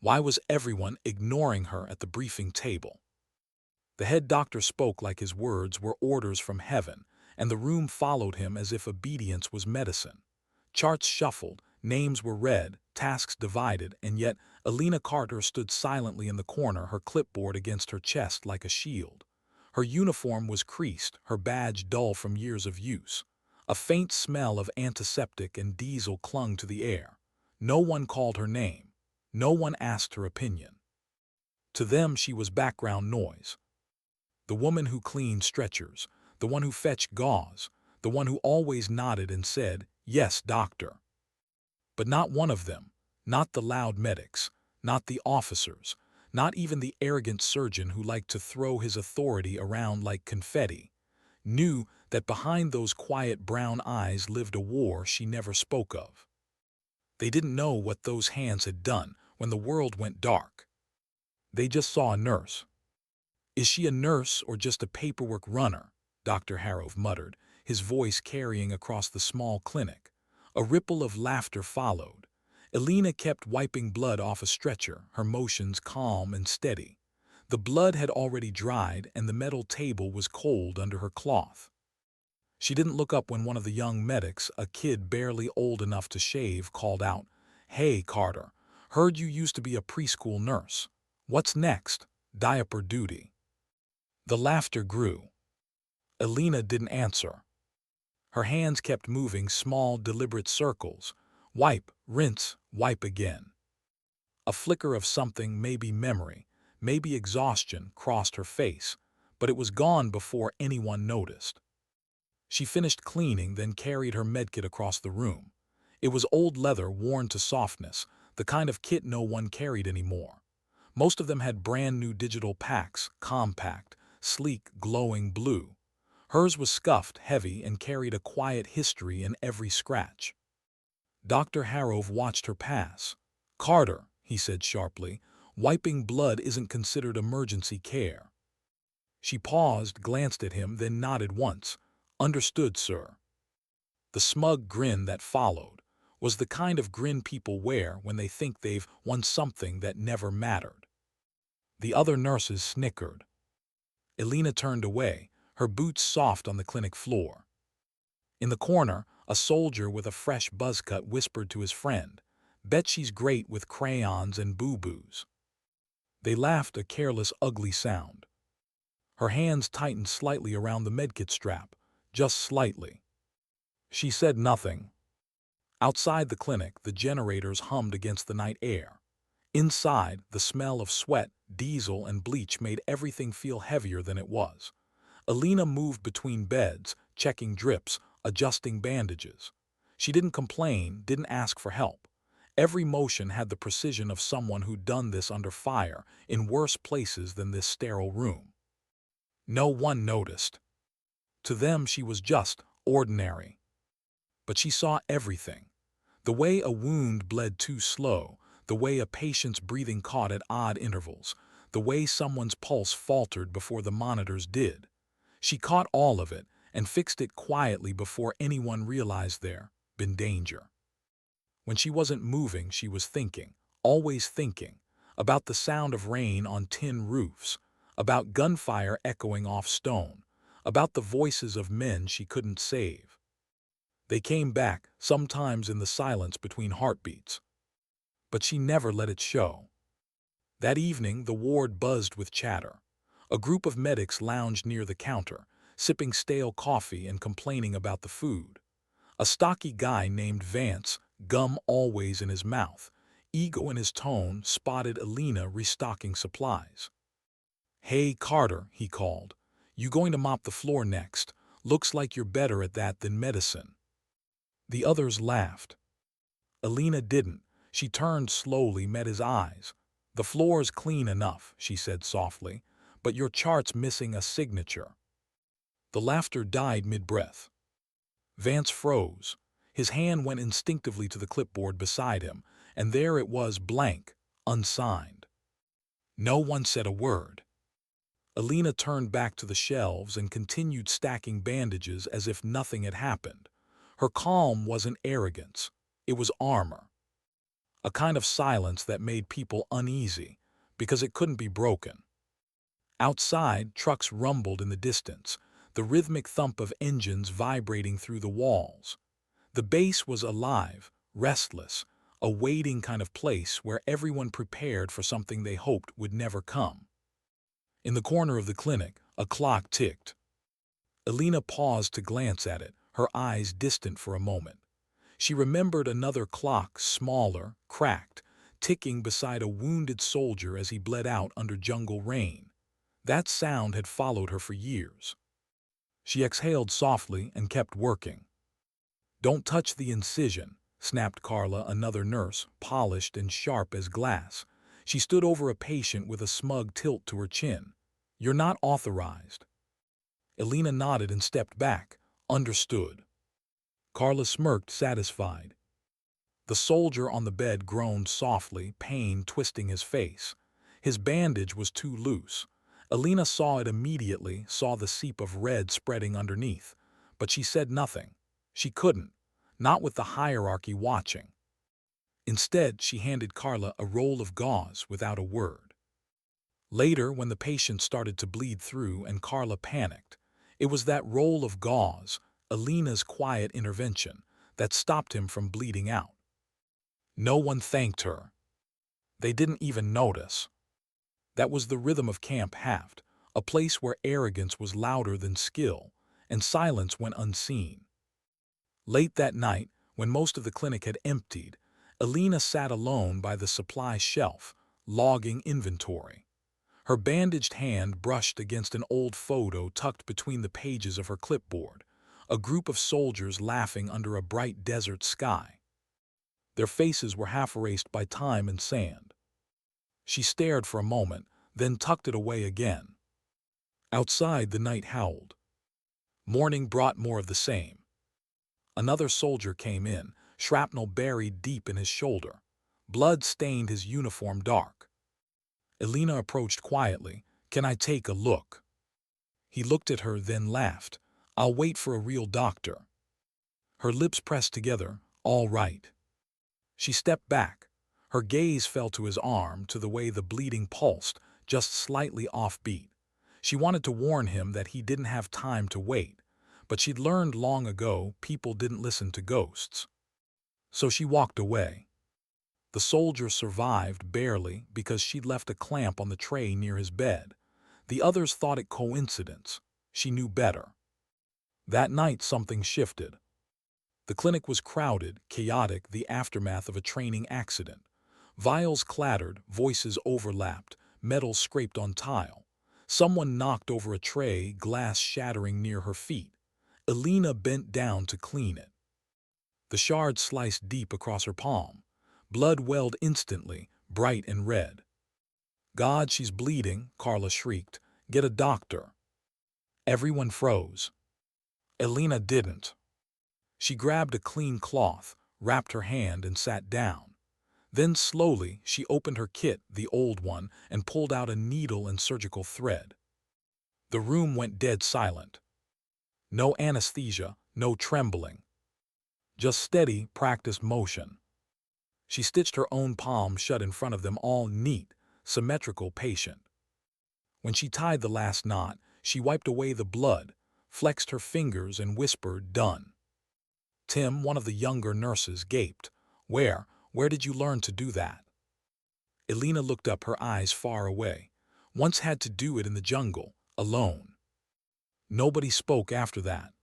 Why was everyone ignoring her at the briefing table? The head doctor spoke like his words were orders from heaven, and the room followed him as if obedience was medicine. Charts shuffled, names were read, tasks divided, and yet Alina Carter stood silently in the corner, her clipboard against her chest like a shield. Her uniform was creased, her badge dull from years of use. A faint smell of antiseptic and diesel clung to the air. No one called her name. No one asked her opinion. To them she was background noise. The woman who cleaned stretchers, the one who fetched gauze, the one who always nodded and said, "Yes, doctor." But not one of them, not the loud medics, not the officers, not even the arrogant surgeon who liked to throw his authority around like confetti, knew that behind those quiet brown eyes lived a war she never spoke of. They didn't know what those hands had done when the world went dark. They just saw a nurse. "Is she a nurse or just a paperwork runner?" Dr. Harrove muttered, his voice carrying across the small clinic. A ripple of laughter followed. Alina kept wiping blood off a stretcher, her motions calm and steady. The blood had already dried and the metal table was cold under her cloth. She didn't look up when one of the young medics, a kid barely old enough to shave, called out, "Hey, Carter, heard you used to be a preschool nurse. What's next? Diaper duty." The laughter grew. Alina didn't answer. Her hands kept moving small, deliberate circles. Wipe, rinse, wipe again. A flicker of something, maybe memory, maybe exhaustion, crossed her face, but it was gone before anyone noticed. She finished cleaning, then carried her medkit across the room. It was old leather worn to softness, the kind of kit no one carried anymore. Most of them had brand new digital packs, compact, sleek, glowing blue. Hers was scuffed, heavy, and carried a quiet history in every scratch. Dr. Harrove watched her pass. "Carter," he said sharply, "wiping blood isn't considered emergency care." She paused, glanced at him, then nodded once. "Understood, sir." The smug grin that followed was the kind of grin people wear when they think they've won something that never mattered. The other nurses snickered. Alina turned away, her boots soft on the clinic floor. In the corner, a soldier with a fresh buzz cut whispered to his friend, "Bet she's great with crayons and boo-boos." They laughed, a careless, ugly sound. Her hands tightened slightly around the medkit strap, just slightly. She said nothing. Outside the clinic, the generators hummed against the night air. Inside, the smell of sweat, diesel, and bleach made everything feel heavier than it was. Alina moved between beds, checking drips, adjusting bandages. She didn't complain, didn't ask for help. Every motion had the precision of someone who'd done this under fire, in worse places than this sterile room. No one noticed. To them she was just ordinary. But she saw everything. The way a wound bled too slow, the way a patient's breathing caught at odd intervals, the way someone's pulse faltered before the monitors did. She caught all of it and fixed it quietly before anyone realized there'd been danger. When she wasn't moving, she was thinking, always thinking, about the sound of rain on tin roofs, about gunfire echoing off stone, about the voices of men she couldn't save. They came back, sometimes in the silence between heartbeats. But she never let it show. That evening, the ward buzzed with chatter. A group of medics lounged near the counter, sipping stale coffee and complaining about the food. A stocky guy named Vance, gum always in his mouth, ego in his tone, spotted Alina restocking supplies. "Hey, Carter," he called. "You going to mop the floor next? Looks like you're better at that than medicine." The others laughed. Alina didn't. She turned slowly, met his eyes. "The floor's clean enough," she said softly, "but your chart's missing a signature." The laughter died mid-breath. Vance froze. His hand went instinctively to the clipboard beside him, and there it was, blank, unsigned. No one said a word. Alina turned back to the shelves and continued stacking bandages as if nothing had happened. Her calm wasn't arrogance. It was armor. a kind of silence that made people uneasy because it couldn't be broken. Outside, trucks rumbled in the distance, the rhythmic thump of engines vibrating through the walls. The base was alive, restless, a waiting kind of place where everyone prepared for something they hoped would never come. In the corner of the clinic, a clock ticked. Elena paused to glance at it, her eyes distant for a moment. She remembered another clock, smaller, cracked, ticking beside a wounded soldier as he bled out under jungle rain. That sound had followed her for years. She exhaled softly and kept working. "Don't touch the incision," snapped Carla, another nurse, polished and sharp as glass. She stood over a patient with a smug tilt to her chin. "You're not authorized." Elena nodded and stepped back. "Understood." Carla smirked, satisfied. The soldier on the bed groaned softly, pain twisting his face. His bandage was too loose. Elena saw it immediately, saw the seep of red spreading underneath. But she said nothing. She couldn't, not with the hierarchy watching. Instead, she handed Carla a roll of gauze without a word. Later, when the patient started to bleed through and Carla panicked, it was that roll of gauze, Elena's quiet intervention, that stopped him from bleeding out. No one thanked her. They didn't even notice. That was the rhythm of Camp Haft, a place where arrogance was louder than skill, and silence went unseen. Late that night, when most of the clinic had emptied, Elena sat alone by the supply shelf, logging inventory. Her bandaged hand brushed against an old photo tucked between the pages of her clipboard, a group of soldiers laughing under a bright desert sky. Their faces were half erased by time and sand. She stared for a moment, then tucked it away again. Outside, the night howled. Morning brought more of the same. Another soldier came in, shrapnel buried deep in his shoulder. Blood stained his uniform dark. Elena approached quietly. "Can I take a look?" He looked at her, then laughed. "I'll wait for a real doctor." Her lips pressed together. "All right." She stepped back. Her gaze fell to his arm, to the way the bleeding pulsed, just slightly offbeat. She wanted to warn him that he didn't have time to wait, but she'd learned long ago people didn't listen to ghosts. So she walked away. The soldier survived barely because she'd left a clamp on the tray near his bed. The others thought it coincidence. She knew better. That night something shifted. The clinic was crowded, chaotic, the aftermath of a training accident. Vials clattered, voices overlapped, metal scraped on tile. Someone knocked over a tray, glass shattering near her feet. Elena bent down to clean it. The shards sliced deep across her palm. Blood welled instantly, bright and red. "God, she's bleeding," Carla shrieked. "Get a doctor." Everyone froze. Elena didn't. She grabbed a clean cloth, wrapped her hand, and sat down. Then slowly she opened her kit, the old one, and pulled out a needle and surgical thread. The room went dead silent. No anesthesia, no trembling. Just steady, practiced motion. She stitched her own palm shut in front of them all, neat, symmetrical, patient. When she tied the last knot, she wiped away the blood, flexed her fingers, and whispered, "Done." Tim, one of the younger nurses, gaped. Where did you learn to do that?" Elena looked up, her eyes far away. "Once had to do it in the jungle, alone." Nobody spoke after that.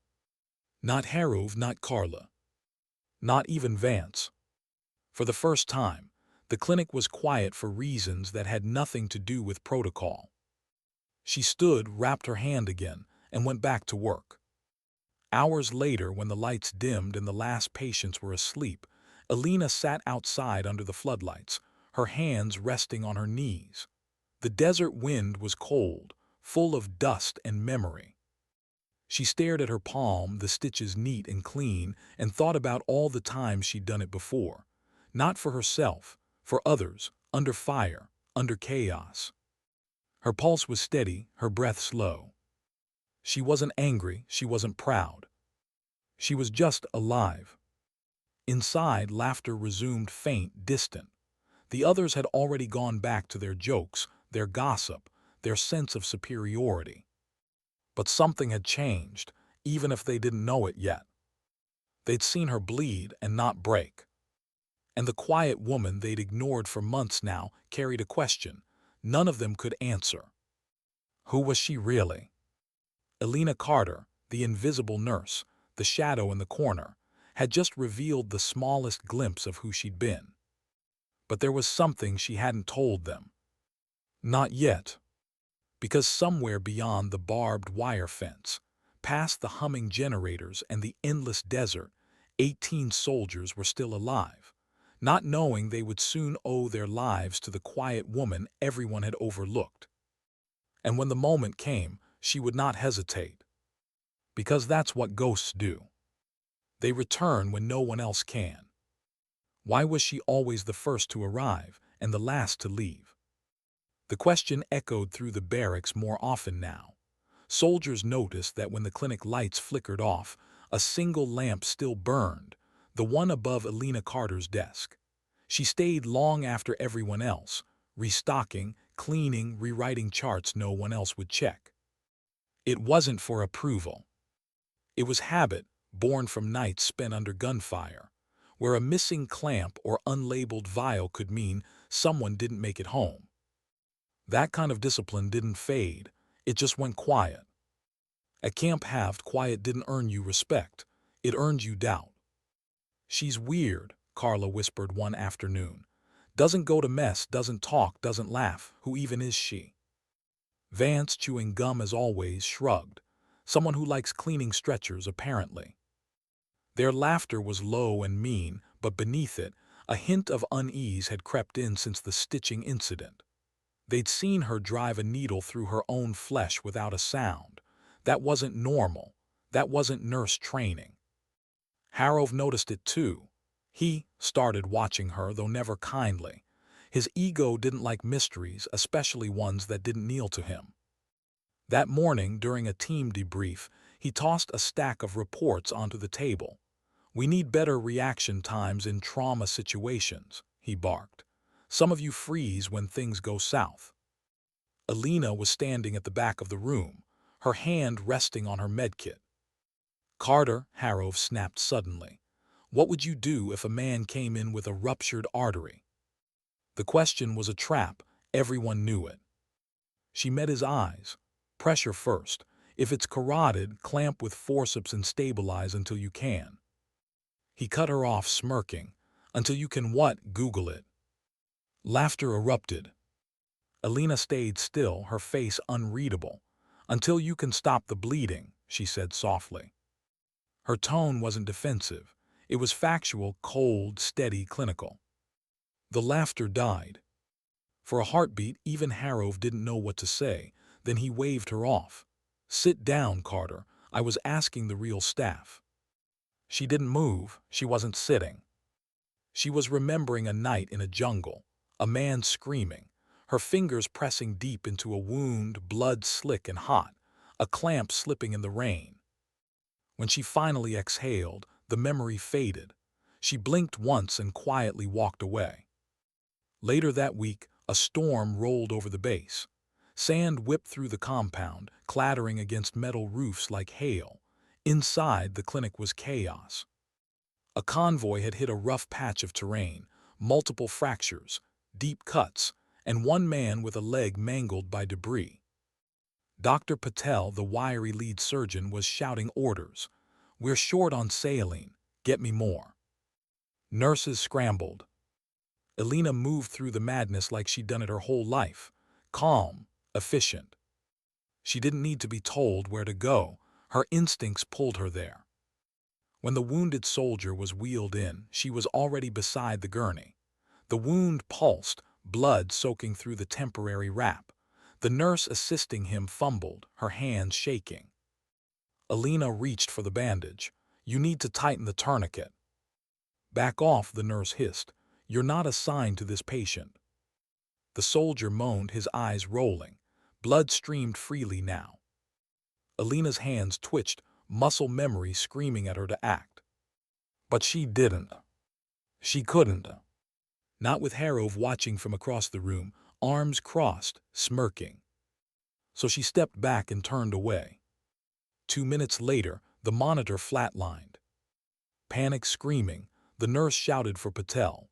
Not Harov, not Carla. Not even Vance. For the first time, the clinic was quiet for reasons that had nothing to do with protocol. She stood, wrapped her hand again, and went back to work. Hours later, when the lights dimmed and the last patients were asleep, Elena sat outside under the floodlights, her hands resting on her knees. The desert wind was cold, full of dust and memory. She stared at her palm, the stitches neat and clean, and thought about all the times she'd done it before. Not for herself, for others, under fire, under chaos. Her pulse was steady, her breath slow. She wasn't angry, she wasn't proud. She was just alive. Inside, laughter resumed faint, distant. The others had already gone back to their jokes, their gossip, their sense of superiority. But something had changed, even if they didn't know it yet. They'd seen her bleed and not break. And the quiet woman they'd ignored for months now carried a question none of them could answer. Who was she really? Elena Carter, the invisible nurse, the shadow in the corner, had just revealed the smallest glimpse of who she'd been. But there was something she hadn't told them. Not yet. Because somewhere beyond the barbed wire fence, past the humming generators and the endless desert, 18 soldiers were still alive, not knowing they would soon owe their lives to the quiet woman everyone had overlooked. And when the moment came, she would not hesitate. Because that's what ghosts do. They return when no one else can. Why was she always the first to arrive and the last to leave? The question echoed through the barracks more often now. Soldiers noticed that when the clinic lights flickered off, a single lamp still burned, the one above Elena Carter's desk. She stayed long after everyone else, restocking, cleaning, rewriting charts no one else would check. It wasn't for approval. It was habit, born from nights spent under gunfire, where a missing clamp or unlabeled vial could mean someone didn't make it home. That kind of discipline didn't fade, it just went quiet. At Camp Halved, quiet didn't earn you respect, it earned you doubt. She's weird, Carla whispered one afternoon. Doesn't go to mess, doesn't talk, doesn't laugh. Who even is she? Vance, chewing gum as always, shrugged. Someone who likes cleaning stretchers, apparently. Their laughter was low and mean, but beneath it, a hint of unease had crept in since the stitching incident. They'd seen her drive a needle through her own flesh without a sound. That wasn't normal. That wasn't nurse training. Harrov noticed it too. He started watching her, though never kindly. His ego didn't like mysteries, especially ones that didn't kneel to him. That morning, during a team debrief, he tossed a stack of reports onto the table. "We need better reaction times in trauma situations," he barked. "Some of you freeze when things go south." Elena was standing at the back of the room, her hand resting on her medkit. "Carter," Harrov snapped suddenly, "what would you do if a man came in with a ruptured artery?" The question was a trap, everyone knew it. She met his eyes. "Pressure first. If it's carotid, clamp with forceps and stabilize until you can." He cut her off, smirking. "Until you can what? Google it." Laughter erupted. Elena stayed still, her face unreadable. "Until you can stop the bleeding," she said softly. Her tone wasn't defensive. It was factual, cold, steady, clinical. The laughter died. For a heartbeat, even Harrov didn't know what to say. Then he waved her off. "Sit down, Carter. I was asking the real staff." She didn't move. She wasn't sitting. She was remembering a night in a jungle, a man screaming, her fingers pressing deep into a wound, blood slick and hot, a clamp slipping in the rain. When she finally exhaled, the memory faded. She blinked once and quietly walked away. Later that week, a storm rolled over the base. Sand whipped through the compound, clattering against metal roofs like hail. Inside, the clinic was chaos. A convoy had hit a rough patch of terrain, multiple fractures, deep cuts, and one man with a leg mangled by debris. Dr. Patel, the wiry lead surgeon, was shouting orders. "We're short on saline. Get me more." Nurses scrambled. Elena moved through the madness like she'd done it her whole life. Calm, efficient. She didn't need to be told where to go. Her instincts pulled her there. When the wounded soldier was wheeled in, she was already beside the gurney. The wound pulsed, blood soaking through the temporary wrap. The nurse assisting him fumbled, her hands shaking. Elena reached for the bandage. "You need to tighten the tourniquet." "Back off," the nurse hissed. "You're not assigned to this patient." The soldier moaned, his eyes rolling. Blood streamed freely now. Elena's hands twitched, muscle memory screaming at her to act. But she didn't. She couldn't. Not with Harov watching from across the room, arms crossed, smirking. So she stepped back and turned away. 2 minutes later, the monitor flatlined. Panic screaming, the nurse shouted for Patel.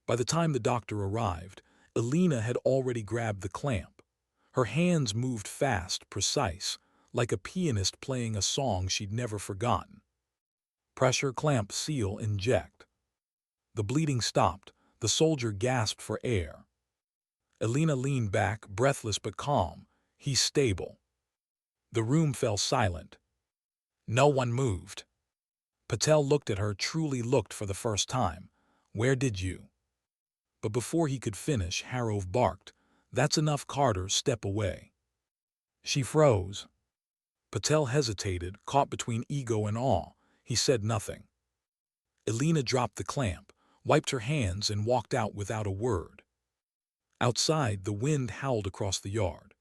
By the time the doctor arrived, Elena had already grabbed the clamp. Her hands moved fast, precise, like a pianist playing a song she'd never forgotten. Pressure, clamp, seal, inject. The bleeding stopped. The soldier gasped for air. Elena leaned back, breathless but calm. He's stable. The room fell silent. No one moved. Patel looked at her, truly looked for the first time. Where did you? But before he could finish, Harov barked. That's enough, Carter, step away. She froze. Patel hesitated, caught between ego and awe. He said nothing. Elena dropped the clamp, wiped her hands, and walked out without a word. Outside, the wind howled across the yard.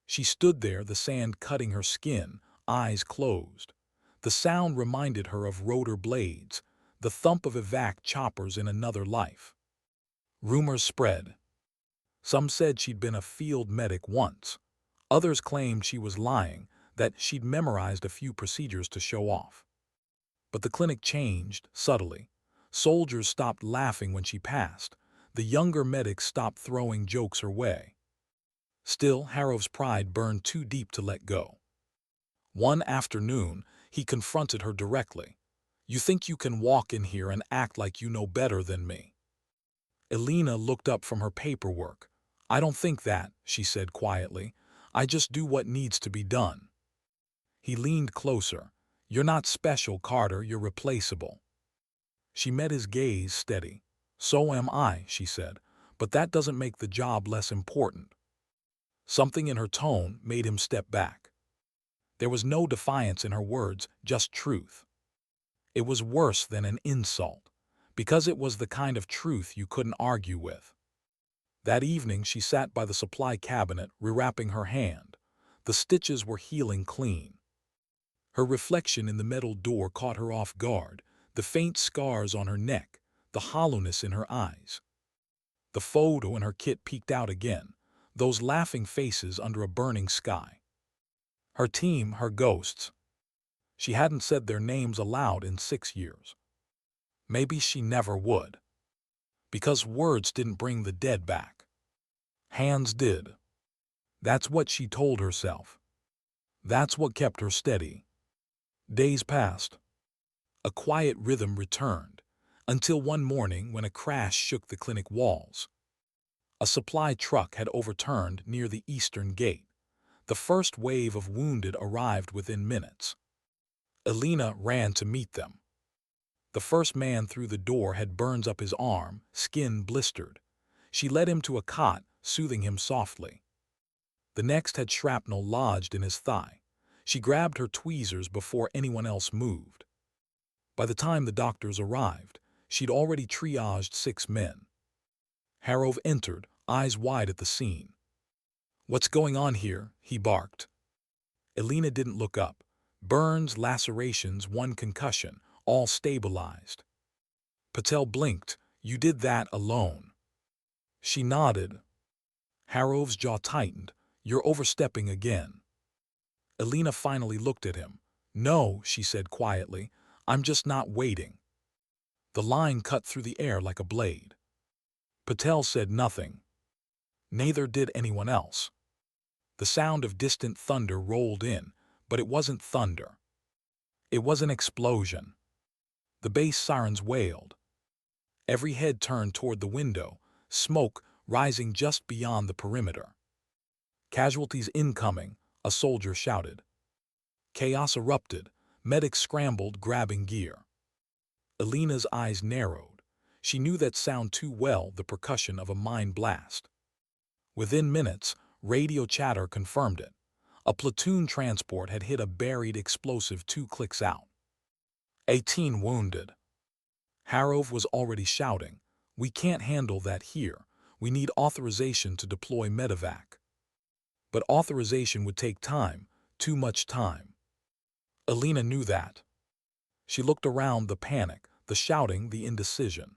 She stood there, the sand cutting her skin, eyes closed. The sound reminded her of rotor blades, the thump of evac choppers in another life. Rumors spread. Some said she'd been a field medic once. Others claimed she was lying, that she'd memorized a few procedures to show off. But the clinic changed, subtly. Soldiers stopped laughing when she passed. The younger medics stopped throwing jokes her way. Still, Harov's pride burned too deep to let go. One afternoon, he confronted her directly. You think you can walk in here and act like you know better than me? Elena looked up from her paperwork. I don't think that, she said quietly. I just do what needs to be done. He leaned closer. You're not special, Carter, you're replaceable. She met his gaze steady. So am I, she said, but that doesn't make the job less important. Something in her tone made him step back. There was no defiance in her words, just truth. It was worse than an insult, because it was the kind of truth you couldn't argue with. That evening she sat by the supply cabinet, rewrapping her hand. The stitches were healing clean. Her reflection in the metal door caught her off guard, the faint scars on her neck, the hollowness in her eyes. The photo in her kit peeked out again, those laughing faces under a burning sky. Her team, her ghosts. She hadn't said their names aloud in 6 years. Maybe she never would. Because words didn't bring the dead back. Hands did. That's what she told herself. That's what kept her steady. Days passed. A quiet rhythm returned, until one morning when a crash shook the clinic walls. A supply truck had overturned near the eastern gate. The first wave of wounded arrived within minutes. Elena ran to meet them. The first man through the door had burns up his arm, skin blistered. She led him to a cot, soothing him softly. The next had shrapnel lodged in his thigh. She grabbed her tweezers before anyone else moved. By the time the doctors arrived, she'd already triaged 6 men. Harov entered, eyes wide at the scene. What's going on here? He barked. Elena didn't look up. Burns, lacerations, 1 concussion, all stabilized. Patel blinked. You did that alone. She nodded. Harov's jaw tightened. You're overstepping again. Elena finally looked at him. No, she said quietly. I'm just not waiting. The line cut through the air like a blade. Patel said nothing. Neither did anyone else. The sound of distant thunder rolled in, but it wasn't thunder. It was an explosion. The base sirens wailed. Every head turned toward the window, smoke rising just beyond the perimeter. Casualties incoming, a soldier shouted. Chaos erupted. Medics scrambled, grabbing gear. Elena's eyes narrowed. She knew that sound too well, the percussion of a mine blast. Within minutes, radio chatter confirmed it. A platoon transport had hit a buried explosive 2 clicks out. 18 wounded. Harov was already shouting, we can't handle that here. We need authorization to deploy medevac. But authorization would take time, too much time. Elena knew that. She looked around, the panic, the the shouting, the indecision.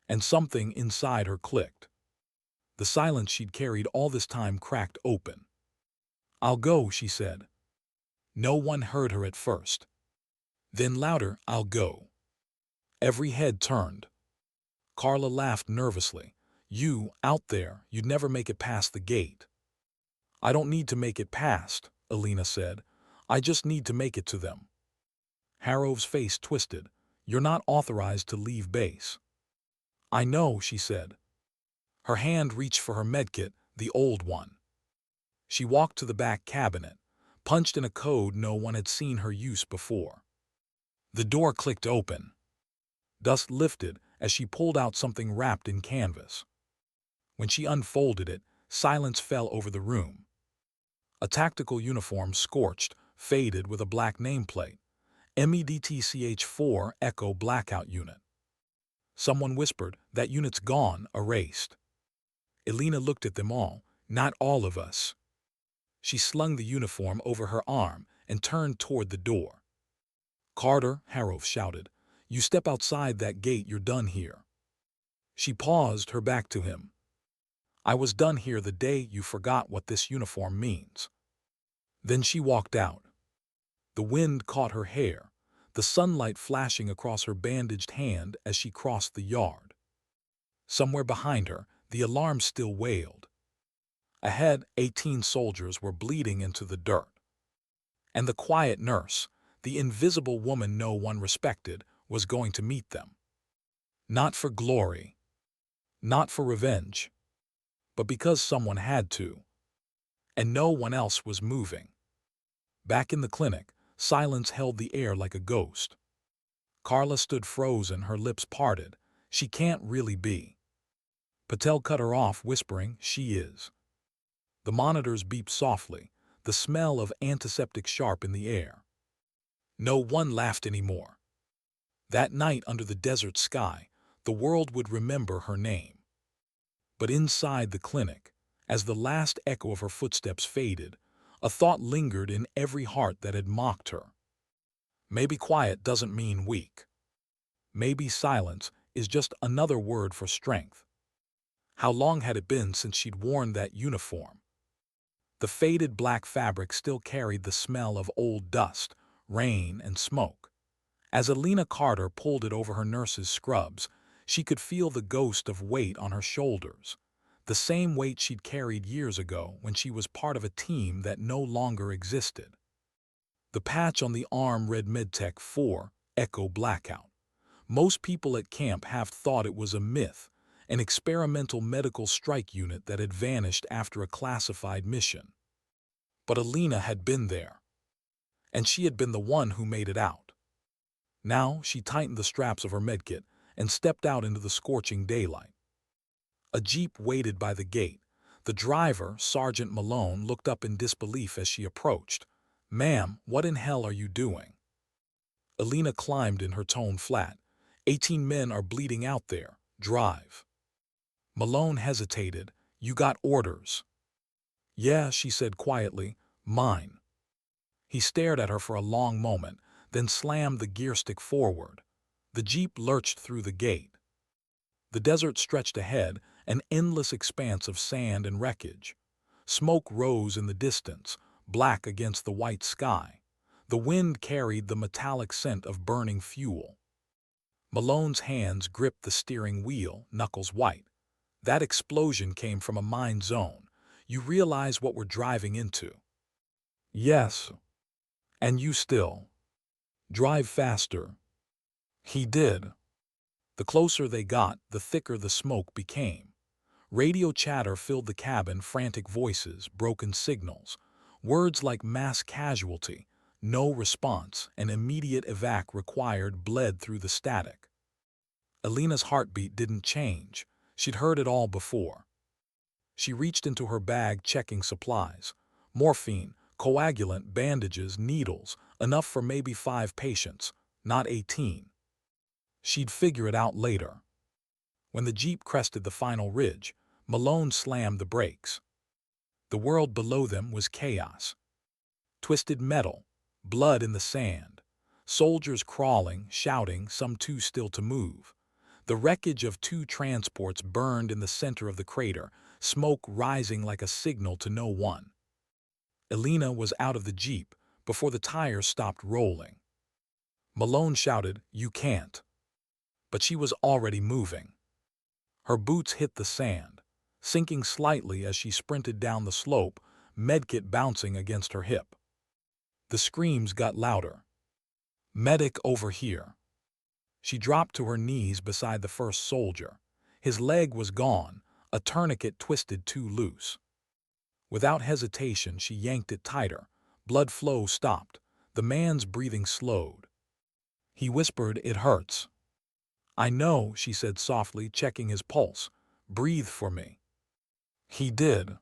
And something inside her clicked. The silence she'd carried all this time cracked open. "I'll go," she said. No one heard her at first. Then louder, "I'll go." Every head turned. Carla laughed nervously. "You, out there, you'd never make it past the gate." "I don't need to make it past," Alina said. "I just need to make it to them." Harrow's face twisted. "You're not authorized to leave base." "I know," she said. Her hand reached for her medkit, the old one. She walked to the back cabinet, punched in a code no one had seen her use before. The door clicked open. Dust lifted as she pulled out something wrapped in canvas. When she unfolded it, silence fell over the room. A tactical uniform, scorched, faded, with a black nameplate. MEDTCH-4 Echo Blackout Unit. Someone whispered, "That unit's gone, erased." Alina looked at them all. "Not all of us." She slung the uniform over her arm and turned toward the door. "Carter," Harrow shouted, "you step outside that gate, you're done here." She paused, her back to him. "I was done here the day you forgot what this uniform means." Then she walked out. The wind caught her hair, the sunlight flashing across her bandaged hand as she crossed the yard. Somewhere behind her, the alarm still wailed. Ahead, 18 soldiers were bleeding into the dirt. And the quiet nurse, the invisible woman no one respected, was going to meet them. Not for glory, not for revenge, but because someone had to. And no one else was moving. Back in the clinic, silence held the air like a ghost. Carla stood frozen, her lips parted. "She can't really be." Patel cut her off, whispering, "She is." The monitors beeped softly, the smell of antiseptic sharp in the air. No one laughed anymore. That night under the desert sky, the world would remember her name. But inside the clinic, as the last echo of her footsteps faded, a thought lingered in every heart that had mocked her. Maybe quiet doesn't mean weak. Maybe silence is just another word for strength. How long had it been since she'd worn that uniform? The faded black fabric still carried the smell of old dust, rain, and smoke. As Alina Carter pulled it over her nurse's scrubs, she could feel the ghost of weight on her shoulders, the same weight she'd carried years ago when she was part of a team that no longer existed. The patch on the arm read MedTech 4, Echo Blackout. Most people at camp have thought it was a myth, an experimental medical strike unit that had vanished after a classified mission. But Alina had been there, and she had been the one who made it out. Now she tightened the straps of her medkit and stepped out into the scorching daylight. A jeep waited by the gate. The driver, Sergeant Malone, looked up in disbelief as she approached. "Ma'am, what in hell are you doing?" Alina climbed in, her tone flat. 18 men are bleeding out there. Drive." Malone hesitated. "You got orders?" "Yeah," she said quietly. "Mine." He stared at her for a long moment, then slammed the gear stick forward. The jeep lurched through the gate. The desert stretched ahead, an endless expanse of sand and wreckage. Smoke rose in the distance, black against the white sky. The wind carried the metallic scent of burning fuel. Malone's hands gripped the steering wheel, knuckles white. That explosion came from a mine zone. You realize what we're driving into? Yes. And you still. Drive faster. He did. The closer they got, the thicker the smoke became. Radio chatter filled the cabin, frantic voices, broken signals. Words like mass casualty, no response, and immediate evac required bled through the static. Alina's heartbeat didn't change. She'd heard it all before. She reached into her bag, checking supplies. Morphine, coagulant, bandages, needles, enough for maybe 5 patients, not 18. She'd figure it out later. When the jeep crested the final ridge, Malone slammed the brakes. The world below them was chaos. Twisted metal, blood in the sand, Soldiers crawling, shouting, some too still to move. The wreckage of 2 transports burned in the center of the crater, smoke rising like a signal to no one. Elena was out of the jeep before the tires stopped rolling. Malone shouted, "You can't." But she was already moving. Her boots hit the sand, sinking slightly as she sprinted down the slope, medkit bouncing against her hip. The screams got louder. "Medic over here." She dropped to her knees beside the first soldier. His leg was gone, a tourniquet twisted too loose. Without hesitation, she yanked it tighter. Blood flow stopped. The man's breathing slowed. He whispered, "It hurts." "I know," she said softly, checking his pulse. "Breathe for me." He did.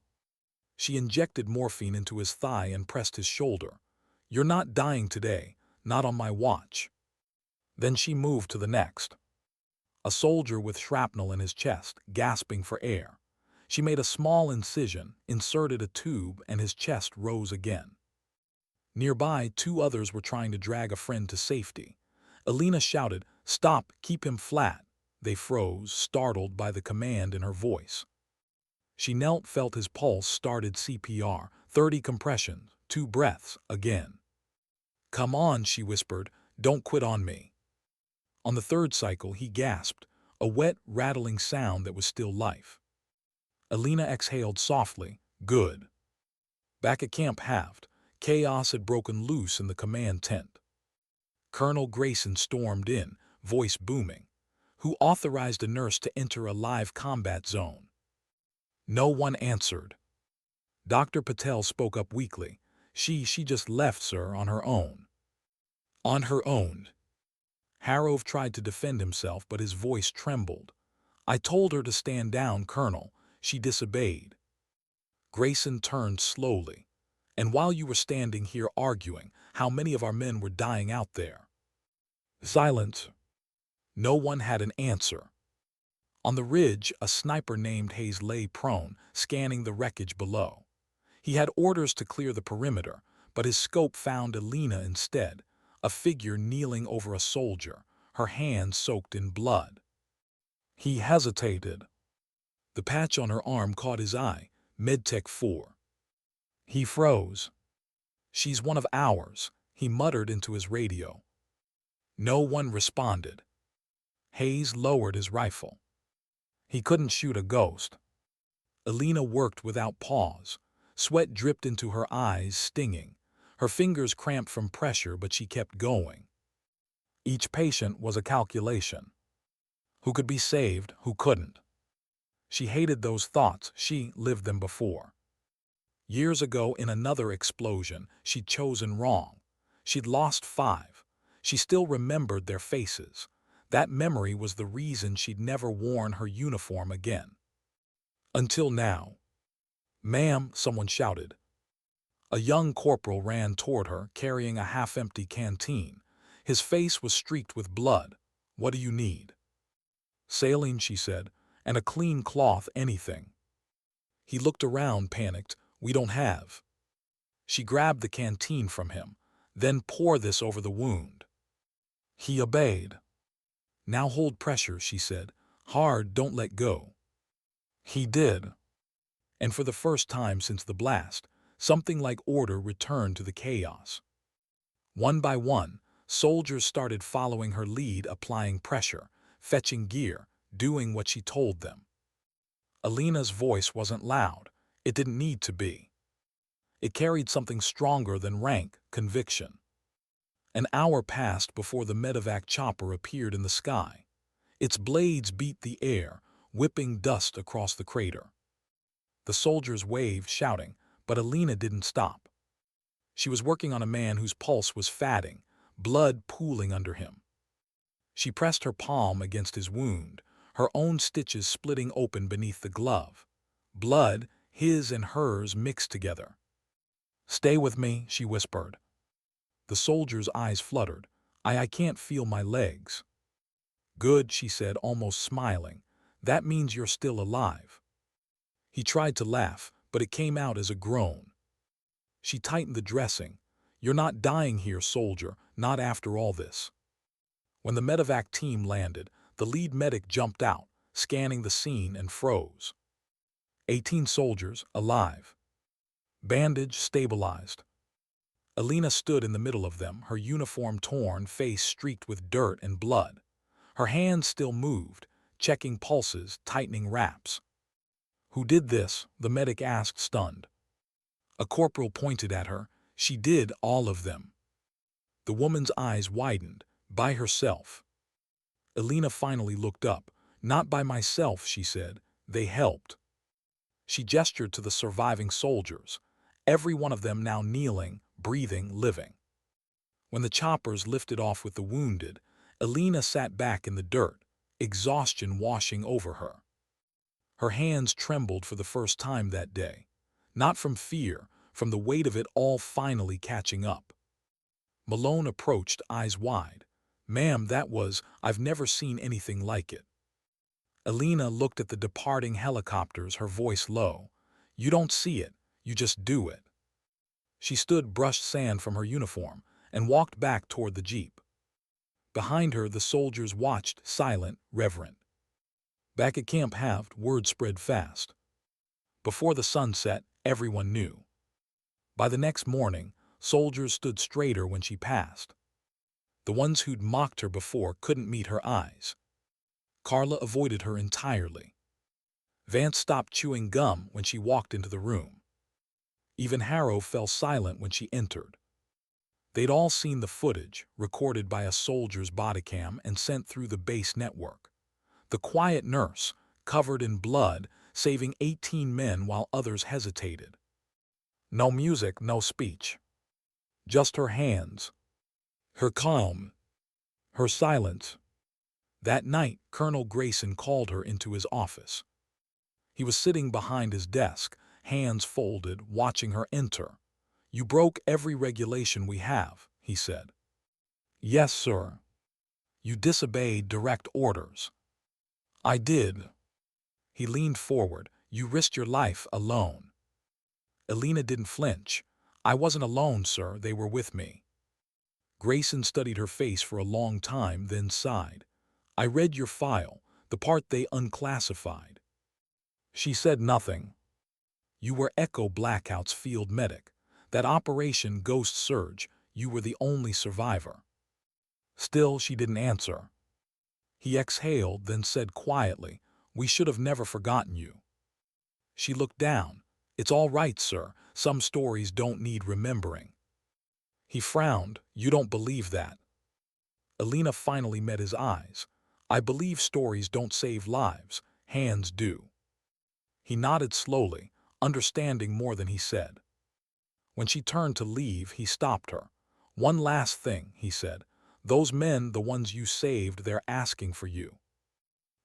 She injected morphine into his thigh and pressed his shoulder. "You're not dying today, not on my watch." Then she moved to the next. A soldier with shrapnel in his chest, gasping for air. She made a small incision, inserted a tube, and his chest rose again. Nearby, 2 others were trying to drag a friend to safety. Elena shouted, "Stop, keep him flat." They froze, startled by the command in her voice. She knelt, felt his pulse, started CPR, 30 compressions, 2 breaths, again. "Come on," she whispered, "don't quit on me." On the 3rd cycle, he gasped, a wet, rattling sound that was still life. Elena exhaled softly, "Good." Back at Camp Haft, chaos had broken loose in the command tent. Colonel Grayson stormed in, voice booming. "Who authorized a nurse to enter a live combat zone?" No one answered. Dr. Patel spoke up weakly. She just left, sir, on her own." "On her own?" Harrove tried to defend himself, but his voice trembled. "I told her to stand down, Colonel. She disobeyed." Grayson turned slowly. "And while you were standing here arguing, how many of our men were dying out there?" Silence. No one had an answer. On the ridge, a sniper named Hayes lay prone, scanning the wreckage below. He had orders to clear the perimeter, but his scope found Elena instead, a figure kneeling over a soldier, her hands soaked in blood. He hesitated. The patch on her arm caught his eye, Medtech 4. He froze. "She's one of ours," he muttered into his radio. No one responded. Hayes lowered his rifle. He couldn't shoot a ghost. Elena worked without pause. Sweat dripped into her eyes, stinging. Her fingers cramped from pressure, but she kept going. Each patient was a calculation. Who could be saved, who couldn't? She hated those thoughts. She lived them before. Years ago, in another explosion, she'd chosen wrong. She'd lost 5. She still remembered their faces. That memory was the reason she'd never worn her uniform again. Until now. "Ma'am," someone shouted. A young corporal ran toward her, carrying a half-empty canteen. His face was streaked with blood. "What do you need?" "Saline," she said, "and a clean cloth, anything." He looked around, panicked. "We don't have." She grabbed the canteen from him. "Then pour this over the wound." He obeyed. "Now hold pressure," she said. "Hard, don't let go." He did. And for the first time since the blast, something like order returned to the chaos. One by one, soldiers started following her lead, applying pressure, fetching gear, doing what she told them. Elena's voice wasn't loud. It didn't need to be. It carried something stronger than rank, conviction. An hour passed before the medevac chopper appeared in the sky. Its blades beat the air, whipping dust across the crater. The soldiers waved, shouting, but Elena didn't stop. She was working on a man whose pulse was fatting, blood pooling under him. She pressed her palm against his wound, her own stitches splitting open beneath the glove. Blood, his and hers, mixed together. "Stay with me," she whispered. The soldier's eyes fluttered. I can't feel my legs." "Good," she said, almost smiling. "That means you're still alive." He tried to laugh, but it came out as a groan. She tightened the dressing. "You're not dying here, soldier, not after all this." When the medevac team landed, the lead medic jumped out, scanning the scene, and froze. 18 soldiers, alive. Bandaged, stabilized. Alina stood in the middle of them, her uniform torn, face streaked with dirt and blood. Her hands still moved, checking pulses, tightening wraps. "Who did this?" the medic asked, stunned. A corporal pointed at her. "She did, all of them." The woman's eyes widened. "By herself." Alina finally looked up. "Not by myself," she said. "They helped." She gestured to the surviving soldiers, every one of them now kneeling, breathing, living. When the choppers lifted off with the wounded, Alina sat back in the dirt, exhaustion washing over her. Her hands trembled for the first time that day, not from fear, from the weight of it all finally catching up. Malone approached, eyes wide. "Ma'am, I've never seen anything like it." Alina looked at the departing helicopters, her voice low. "You don't see it, you just do it." She stood, brushed sand from her uniform, and walked back toward the jeep. Behind her, the soldiers watched, silent, reverent. Back at Camp Havd, word spread fast. Before the sun set, everyone knew. By the next morning, soldiers stood straighter when she passed. The ones who'd mocked her before couldn't meet her eyes. Carla avoided her entirely. Vance stopped chewing gum when she walked into the room. Even Harrow fell silent when she entered. They'd all seen the footage, recorded by a soldier's bodycam and sent through the base network. The quiet nurse, covered in blood, saving 18 men while others hesitated. No music, no speech. Just her hands. Her calm. Her silence. That night, Colonel Grayson called her into his office. He was sitting behind his desk, hands folded, watching her enter. "You broke every regulation we have," he said. "Yes, sir." "You disobeyed direct orders." "I did." He leaned forward. "You risked your life alone." Alina didn't flinch. "I wasn't alone, sir. They were with me." Grayson studied her face for a long time, then sighed. "I read your file, the part they unclassified." She said nothing. "You were Echo Blackout's field medic. That Operation Ghost Surge, you were the only survivor." Still, she didn't answer. He exhaled, then said quietly, "We should have never forgotten you." She looked down. "It's all right, sir. Some stories don't need remembering." He frowned. "You don't believe that." Alina finally met his eyes. "I believe stories don't save lives. Hands do." He nodded slowly, understanding more than he said. When she turned to leave, he stopped her. "One last thing," he said. "Those men, the ones you saved, they're asking for you."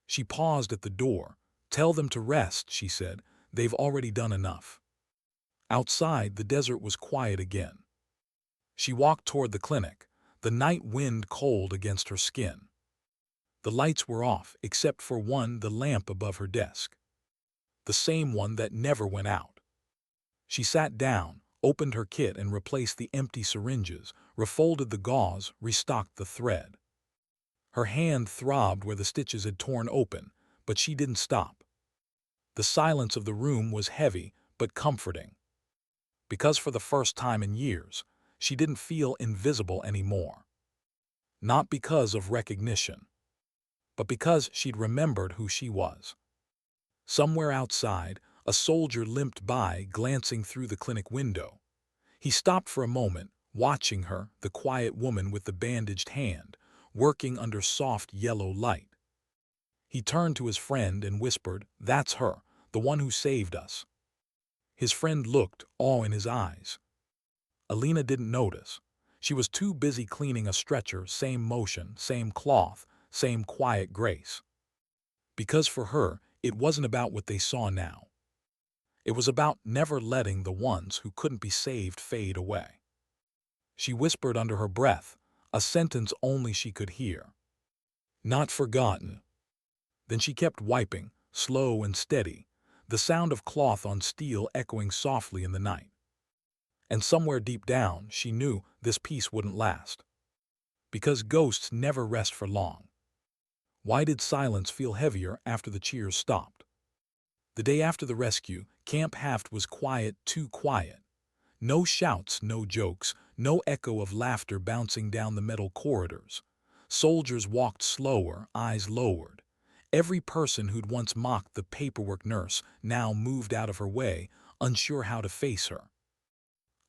She paused at the door. "Tell them to rest," she said. "They've already done enough." Outside, the desert was quiet again. She walked toward the clinic, the night wind cold against her skin. The lights were off, except for one, the lamp above her desk. The same one that never went out. She sat down, opened her kit and replaced the empty syringes, refolded the gauze, restocked the thread. Her hand throbbed where the stitches had torn open, but she didn't stop. The silence of the room was heavy but comforting. Because for the first time in years, she didn't feel invisible anymore. Not because of recognition, but because she'd remembered who she was. Somewhere outside, a soldier limped by, glancing through the clinic window. He stopped for a moment, watching her, the quiet woman with the bandaged hand, working under soft yellow light. He turned to his friend and whispered, "That's her, the one who saved us." His friend looked, awe in his eyes. Alina didn't notice. She was too busy cleaning a stretcher, same motion, same cloth, same quiet grace. Because for her, it wasn't about what they saw now. It was about never letting the ones who couldn't be saved fade away. She whispered under her breath, a sentence only she could hear. "Not forgotten." Then she kept wiping, slow and steady, the sound of cloth on steel echoing softly in the night. And somewhere deep down, she knew this peace wouldn't last. Because ghosts never rest for long. Why did silence feel heavier after the cheers stopped? The day after the rescue, Camp Haft was quiet, too quiet. No shouts, no jokes, no echo of laughter bouncing down the metal corridors. Soldiers walked slower, eyes lowered. Every person who'd once mocked the paperwork nurse now moved out of her way, unsure how to face her.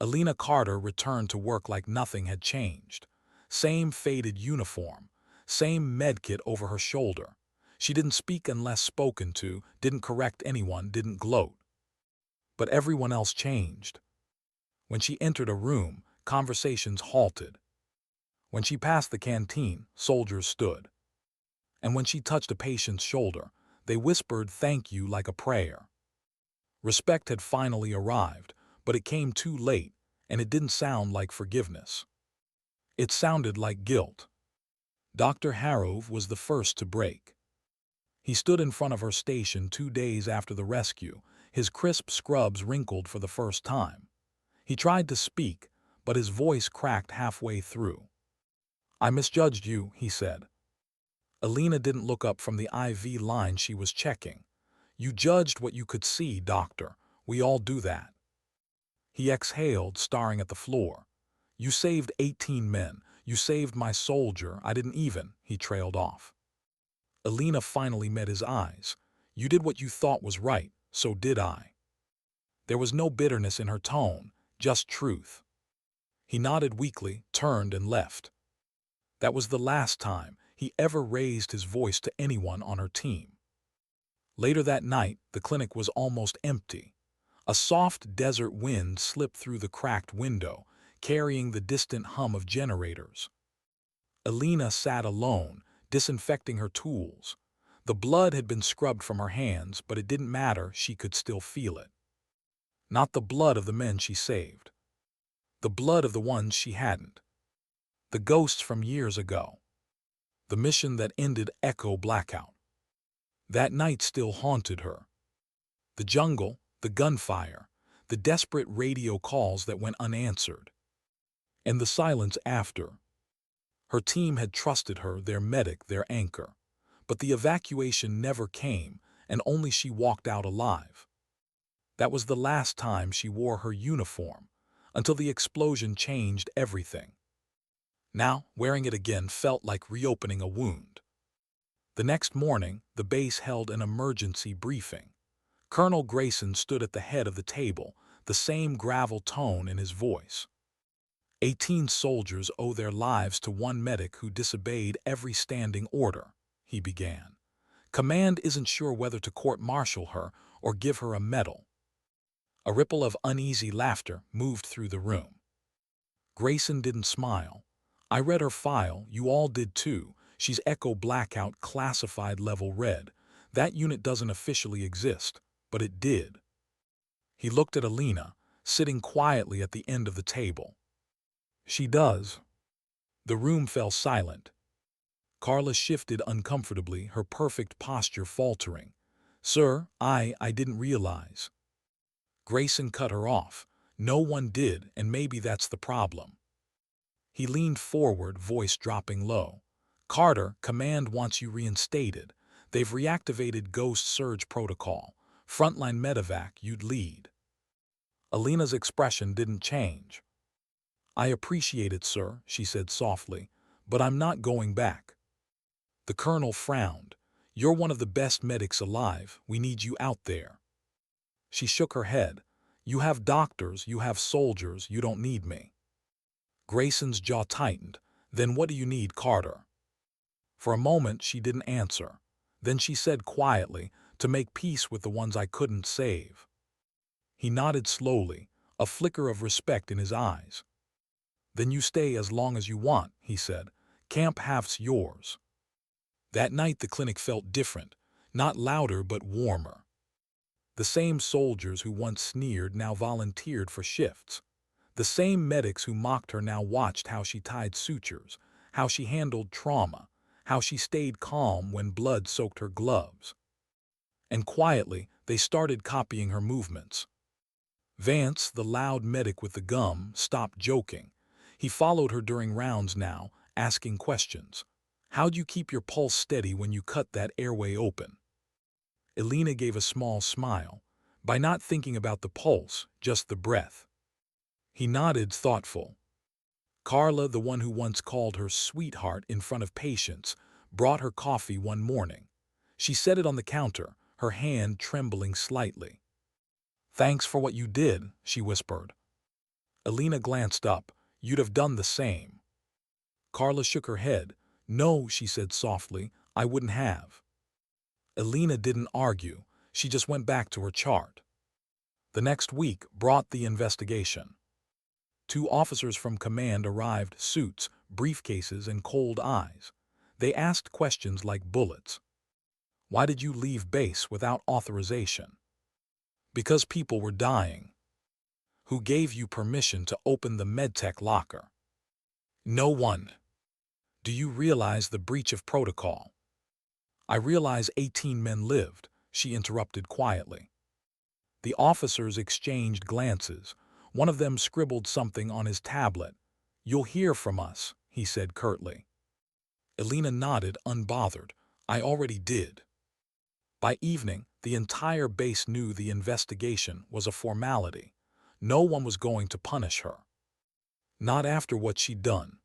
Alina Carter returned to work like nothing had changed. Same faded uniform, same medkit over her shoulder. She didn't speak unless spoken to, didn't correct anyone, didn't gloat. But everyone else changed. When she entered a room, conversations halted. When she passed the canteen, soldiers stood. And when she touched a patient's shoulder, they whispered thank you like a prayer. Respect had finally arrived, but it came too late, and it didn't sound like forgiveness. It sounded like guilt. Dr. Harrove was the first to break. He stood in front of her station 2 days after the rescue, his crisp scrubs wrinkled for the first time. He tried to speak, but his voice cracked halfway through. "I misjudged you," he said. Alina didn't look up from the IV line she was checking. "You judged what you could see, doctor. We all do that." He exhaled, staring at the floor. "You saved 18 men. You saved my soldier. I didn't even," he trailed off. Alina finally met his eyes. "You did what you thought was right, so did I." There was no bitterness in her tone, just truth. He nodded weakly, turned and left. That was the last time he ever raised his voice to anyone on her team. Later that night, the clinic was almost empty. A soft desert wind slipped through the cracked window, carrying the distant hum of generators. Alina sat alone, disinfecting her tools. The blood had been scrubbed from her hands, but it didn't matter, she could still feel it. Not the blood of the men she saved. The blood of the ones she hadn't. The ghosts from years ago. The mission that ended Echo Blackout. That night still haunted her. The jungle, the gunfire, the desperate radio calls that went unanswered. And the silence after. Her team had trusted her, their medic, their anchor. But the evacuation never came, and only she walked out alive. That was the last time she wore her uniform, until the explosion changed everything. Now, wearing it again felt like reopening a wound. The next morning, the base held an emergency briefing. Colonel Grayson stood at the head of the table, the same gravel tone in his voice. 18 soldiers owe their lives to one medic who disobeyed every standing order, he began. Command isn't sure whether to court-martial her or give her a medal. A ripple of uneasy laughter moved through the room. Grayson didn't smile. "I read her file, you all did too. She's Echo Blackout classified level red. That unit doesn't officially exist, but it did." He looked at Alina, sitting quietly at the end of the table. "She does." The room fell silent. Carla shifted uncomfortably, her perfect posture faltering. "Sir, I didn't realize." Grayson cut her off. "No one did, and maybe that's the problem." He leaned forward, voice dropping low. "Carter, command wants you reinstated. They've reactivated Ghost Surge Protocol. Frontline medevac, you'd lead." Alina's expression didn't change. "I appreciate it, sir," she said softly, "but I'm not going back." The colonel frowned. "You're one of the best medics alive. We need you out there." She shook her head. "You have doctors, you have soldiers, you don't need me." Grayson's jaw tightened. "Then what do you need, Carter?" For a moment she didn't answer. Then she said quietly, "To make peace with the ones I couldn't save." He nodded slowly, a flicker of respect in his eyes. "Then you stay as long as you want," he said. "Camp Haft's yours." That night the clinic felt different, not louder but warmer. The same soldiers who once sneered now volunteered for shifts. The same medics who mocked her now watched how she tied sutures, how she handled trauma, how she stayed calm when blood soaked her gloves. And quietly, they started copying her movements. Vance, the loud medic with the gum, stopped joking. He followed her during rounds now, asking questions. How'd you keep your pulse steady when you cut that airway open? Elena gave a small smile. By not thinking about the pulse, just the breath. He nodded, thoughtful. Carla, the one who once called her sweetheart in front of patients, brought her coffee one morning. She set it on the counter, her hand trembling slightly. Thanks for what you did, she whispered. Elena glanced up. You'd have done the same. Carla shook her head. No, she said softly, I wouldn't have. Elena didn't argue. She just went back to her chart. The next week brought the investigation. 2 officers from command arrived, suits, briefcases, and cold eyes. They asked questions like bullets. Why did you leave base without authorization? Because people were dying. Who gave you permission to open the medtech locker? No one. Do you realize the breach of protocol? I realize 18 men lived, she interrupted quietly. The officers exchanged glances. One of them scribbled something on his tablet. You'll hear from us, he said curtly. Elena nodded, unbothered. I already did. By evening, the entire base knew the investigation was a formality. No one was going to punish her. Not after what she'd done.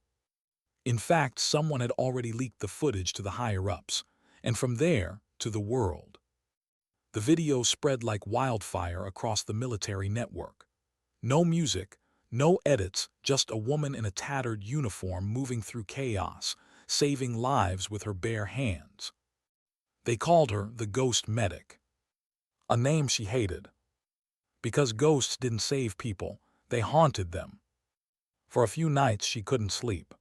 In fact, someone had already leaked the footage to the higher-ups, and from there to the world. The video spread like wildfire across the military network. No music, no edits, just a woman in a tattered uniform moving through chaos, saving lives with her bare hands. They called her the Ghost Medic, a name she hated. Because ghosts didn't save people, they haunted them. For a few nights she couldn't sleep.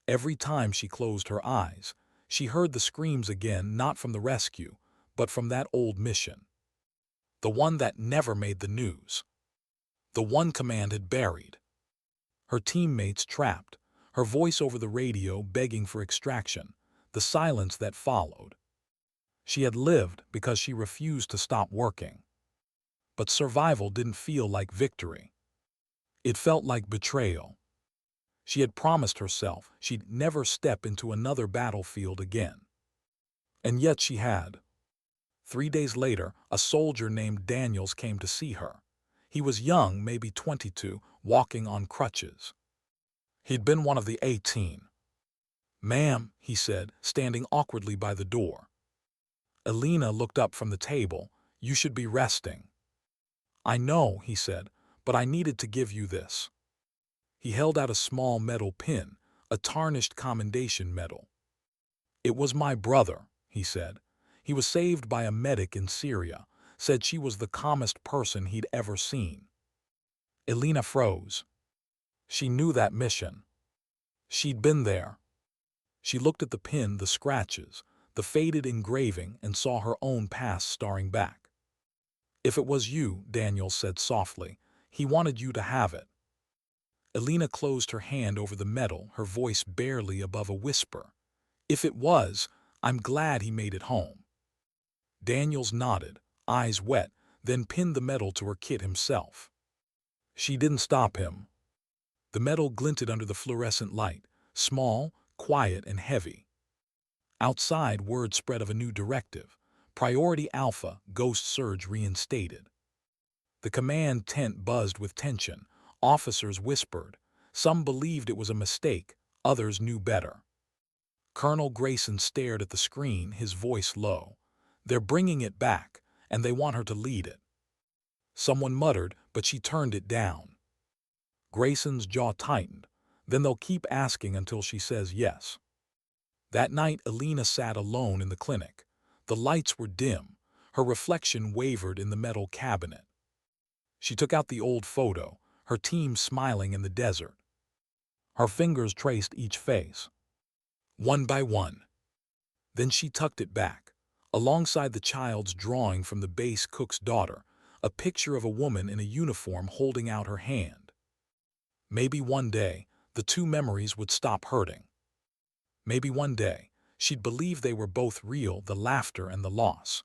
Every time she closed her eyes, she heard the screams again, not from the rescue, but from that old mission. The one that never made the news. The one command had buried. Her teammates trapped, her voice over the radio begging for extraction, the silence that followed. She had lived because she refused to stop working. But survival didn't feel like victory. It felt like betrayal. She had promised herself she'd never step into another battlefield again. And yet she had. 3 days later, a soldier named Daniels came to see her. He was young, maybe 22, walking on crutches. He'd been one of the 18. Ma'am, he said, standing awkwardly by the door. Elena looked up from the table. You should be resting. I know, he said, but I needed to give you this. He held out a small metal pin, a tarnished commendation medal. It was my brother, he said. He was saved by a medic in Syria, said she was the calmest person he'd ever seen. Elena froze. She knew that mission. She'd been there. She looked at the pin, the scratches, the faded engraving, and saw her own past staring back. If it was you, Daniel said softly, he wanted you to have it. Elena closed her hand over the medal, her voice barely above a whisper. If it was, I'm glad he made it home. Daniels nodded, eyes wet, then pinned the medal to her kit himself. She didn't stop him. The medal glinted under the fluorescent light, small, quiet, and heavy. Outside, word spread of a new directive. Priority Alpha, Ghost Surge reinstated. The command tent buzzed with tension. Officers whispered. Some believed it was a mistake, others knew better. Colonel Grayson stared at the screen, his voice low. They're bringing it back, and they want her to lead it. Someone muttered, but she turned it down. Grayson's jaw tightened. Then they'll keep asking until she says yes. That night, Elena sat alone in the clinic. The lights were dim. Her reflection wavered in the metal cabinet. She took out the old photo, her team smiling in the desert. Her fingers traced each face, one by one. Then she tucked it back, alongside the child's drawing from the base cook's daughter, a picture of a woman in a uniform holding out her hand. Maybe one day, the two memories would stop hurting. Maybe one day, she'd believe they were both real, the laughter and the loss.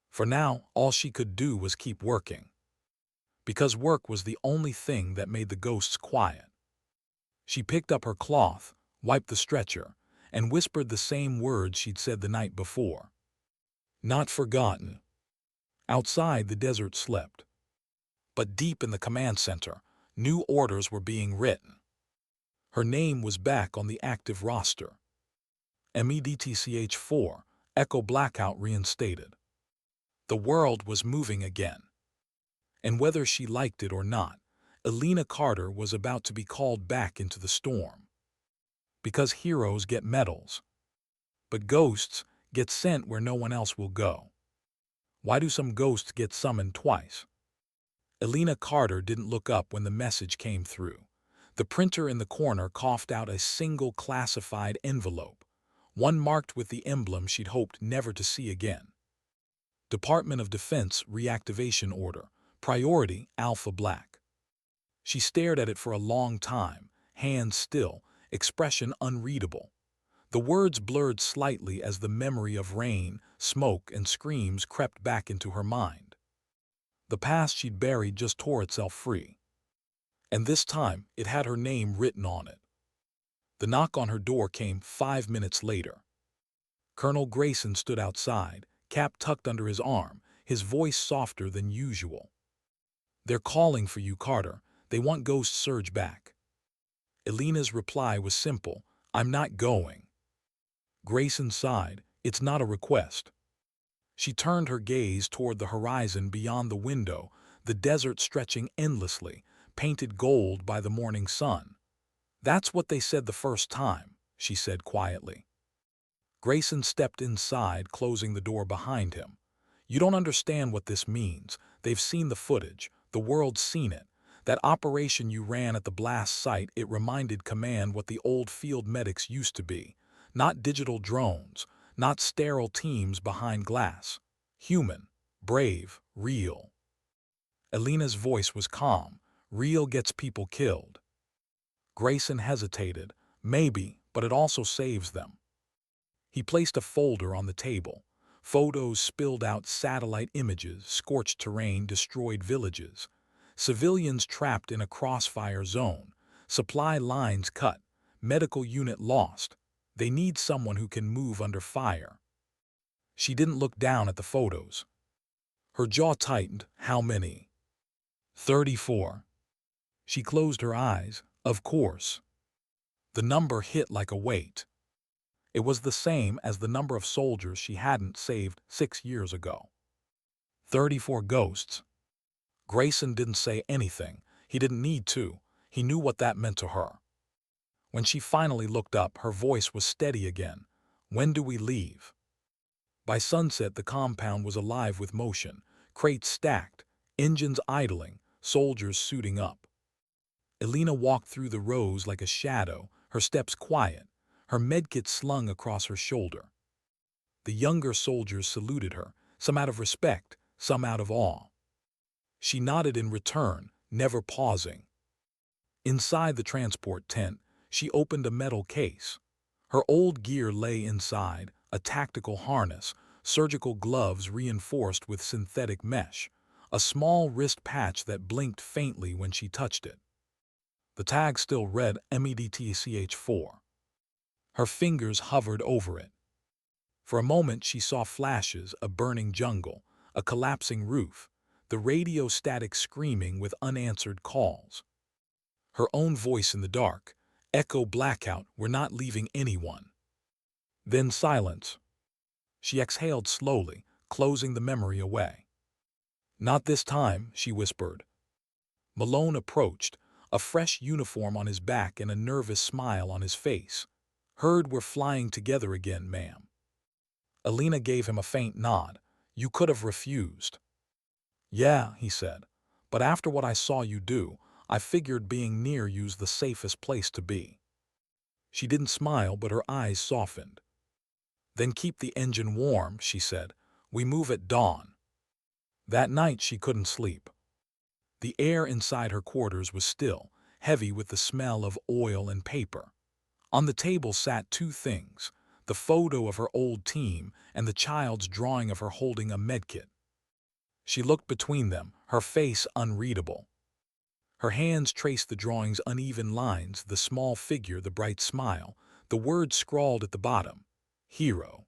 For now, all she could do was keep working. because work was the only thing that made the ghosts quiet. She picked up her cloth, wiped the stretcher, and whispered the same words she'd said the night before. Not forgotten. Outside, the desert slept. But deep in the command center, new orders were being written. Her name was back on the active roster. MEDTCH-4, Echo Blackout reinstated. The world was moving again. And whether she liked it or not, Elena Carter was about to be called back into the storm. Because heroes get medals, but ghosts get sent where no one else will go. Why do some ghosts get summoned twice? Elena Carter didn't look up when the message came through. The printer in the corner coughed out a single classified envelope, one marked with the emblem she'd hoped never to see again. Department of Defense Reactivation Order, Priority Alpha Black. She stared at it for a long time, hands still, expression unreadable. The words blurred slightly as the memory of rain, smoke, and screams crept back into her mind. The past she'd buried just tore itself free. And this time, it had her name written on it. The knock on her door came 5 minutes later. Colonel Grayson stood outside, cap tucked under his arm, his voice softer than usual. "They're calling for you, Carter. They want Ghost Surge back." Elena's reply was simple, "I'm not going." Grayson sighed, "It's not a request." She turned her gaze toward the horizon beyond the window, the desert stretching endlessly, painted gold by the morning sun. "That's what they said the first time," she said quietly. Grayson stepped inside, closing the door behind him. "You don't understand what this means. They've seen the footage. The world's seen it. That operation you ran at the blast site, it reminded Command what the old field medics used to be. Not digital drones, not sterile teams behind glass. Human, brave, real." Elena's voice was calm. "Real gets people killed." Grayson hesitated. "Maybe, but it also saves them." He placed a folder on the table. Photos spilled out, satellite images, scorched terrain, destroyed villages. Civilians trapped in a crossfire zone. Supply lines cut. Medical unit lost. They need someone who can move under fire. She didn't look down at the photos. Her jaw tightened. "How many?" 34. She closed her eyes. Of course. The number hit like a weight. It was the same as the number of soldiers she hadn't saved 6 years ago. 34 ghosts. Grayson didn't say anything. He didn't need to. He knew what that meant to her. When she finally looked up, her voice was steady again. "When do we leave?" By sunset, the compound was alive with motion. Crates stacked, engines idling, soldiers suiting up. Elena walked through the rows like a shadow, her steps quiet, her medkit slung across her shoulder. The younger soldiers saluted her, some out of respect, some out of awe. She nodded in return, never pausing. Inside the transport tent, she opened a metal case. Her old gear lay inside, a tactical harness, surgical gloves reinforced with synthetic mesh, a small wrist patch that blinked faintly when she touched it. The tag still read MEDTCH-4. Her fingers hovered over it. For a moment she saw flashes, a burning jungle, a collapsing roof, the radio static screaming with unanswered calls. Her own voice in the dark, "Echo Blackout, we're not leaving anyone." Then silence. She exhaled slowly, closing the memory away. "Not this time," she whispered. Malone approached, a fresh uniform on his back and a nervous smile on his face. "Heard we're flying together again, ma'am." Elena gave him a faint nod. "You could have refused." "Yeah," he said, "but after what I saw you do, I figured being near you's the safest place to be." She didn't smile, but her eyes softened. "Then keep the engine warm," she said. "We move at dawn." That night she couldn't sleep. The air inside her quarters was still, heavy with the smell of oil and paper. On the table sat two things, the photo of her old team and the child's drawing of her holding a medkit. She looked between them, her face unreadable. Her hands traced the drawing's uneven lines, the small figure, the bright smile, the words scrawled at the bottom. Hero.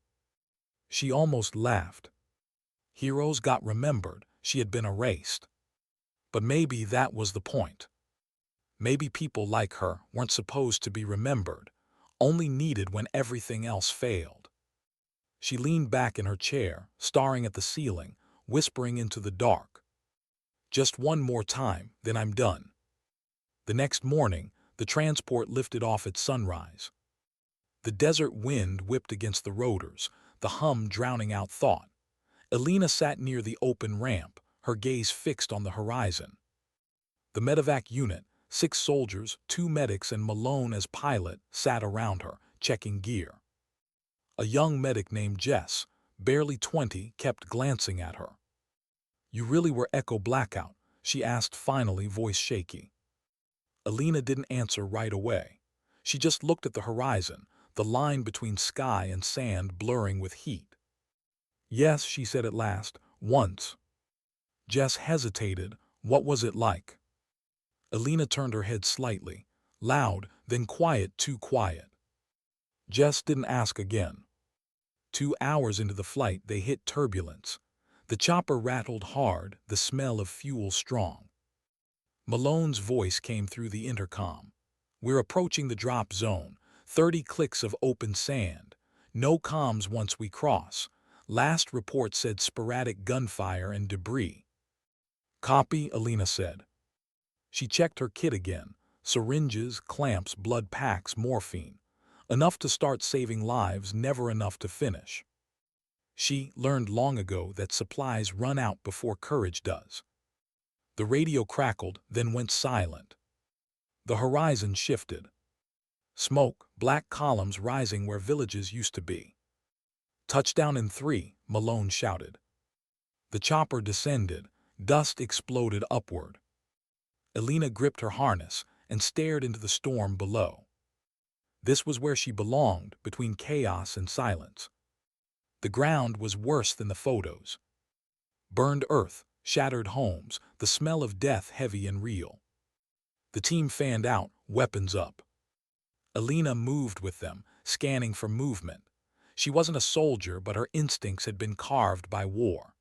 She almost laughed. Heroes got remembered, she had been erased. But maybe that was the point. Maybe people like her weren't supposed to be remembered, only needed when everything else failed. She leaned back in her chair, staring at the ceiling, whispering into the dark. Just one more time, then I'm done. The next morning, the transport lifted off at sunrise. The desert wind whipped against the rotors, the hum drowning out thought. Elena sat near the open ramp, her gaze fixed on the horizon. The medevac unit, 6 soldiers, 2 medics, and Malone as pilot, sat around her, checking gear. A young medic named Jess, barely 20, kept glancing at her. "You really were Echo Blackout?" she asked finally, voice shaky. Elena didn't answer right away. She just looked at the horizon, the line between sky and sand blurring with heat. "Yes," she said at last, "once." Jess hesitated. What was it like? Elena turned her head slightly. Loud, then quiet, too quiet. Jess didn't ask again. 2 hours into the flight, they hit turbulence. The chopper rattled hard, the smell of fuel strong. Malone's voice came through the intercom. "We're approaching the drop zone. 30 clicks of open sand. No comms once we cross. Last report said sporadic gunfire and debris." "Copy," Elena said. She checked her kit again. Syringes, clamps, blood packs, morphine. Enough to start saving lives, never enough to finish. She learned long ago that supplies run out before courage does. The radio crackled, then went silent. The horizon shifted. Smoke, black columns rising where villages used to be. "Touchdown in 3, Malone shouted. The chopper descended. Dust exploded upward. Elena gripped her harness and stared into the storm below. This was where she belonged, between chaos and silence. The ground was worse than the photos. Burned earth, shattered homes, the smell of death heavy and real. The team fanned out, weapons up. Elena moved with them, scanning for movement. She wasn't a soldier, but her instincts had been carved by war.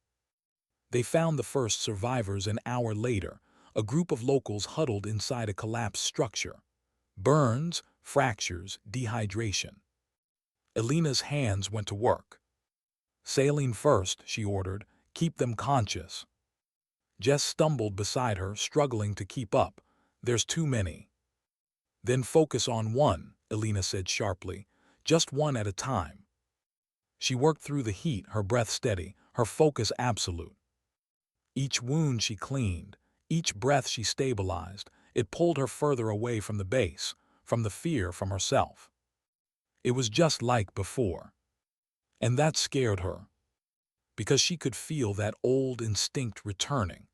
They found the first survivors an hour later, a group of locals huddled inside a collapsed structure. Burns, fractures, dehydration. Elena's hands went to work. "Saline first," she ordered. "Keep them conscious." Jess stumbled beside her, struggling to keep up. "There's too many." "Then focus on one," Elena said sharply. "Just one at a time." She worked through the heat, her breath steady, her focus absolute. Each wound she cleaned, each breath she stabilized. It pulled her further away from the base, from the fear, from herself. It was just like before. And that scared her. Because she could feel that old instinct returning.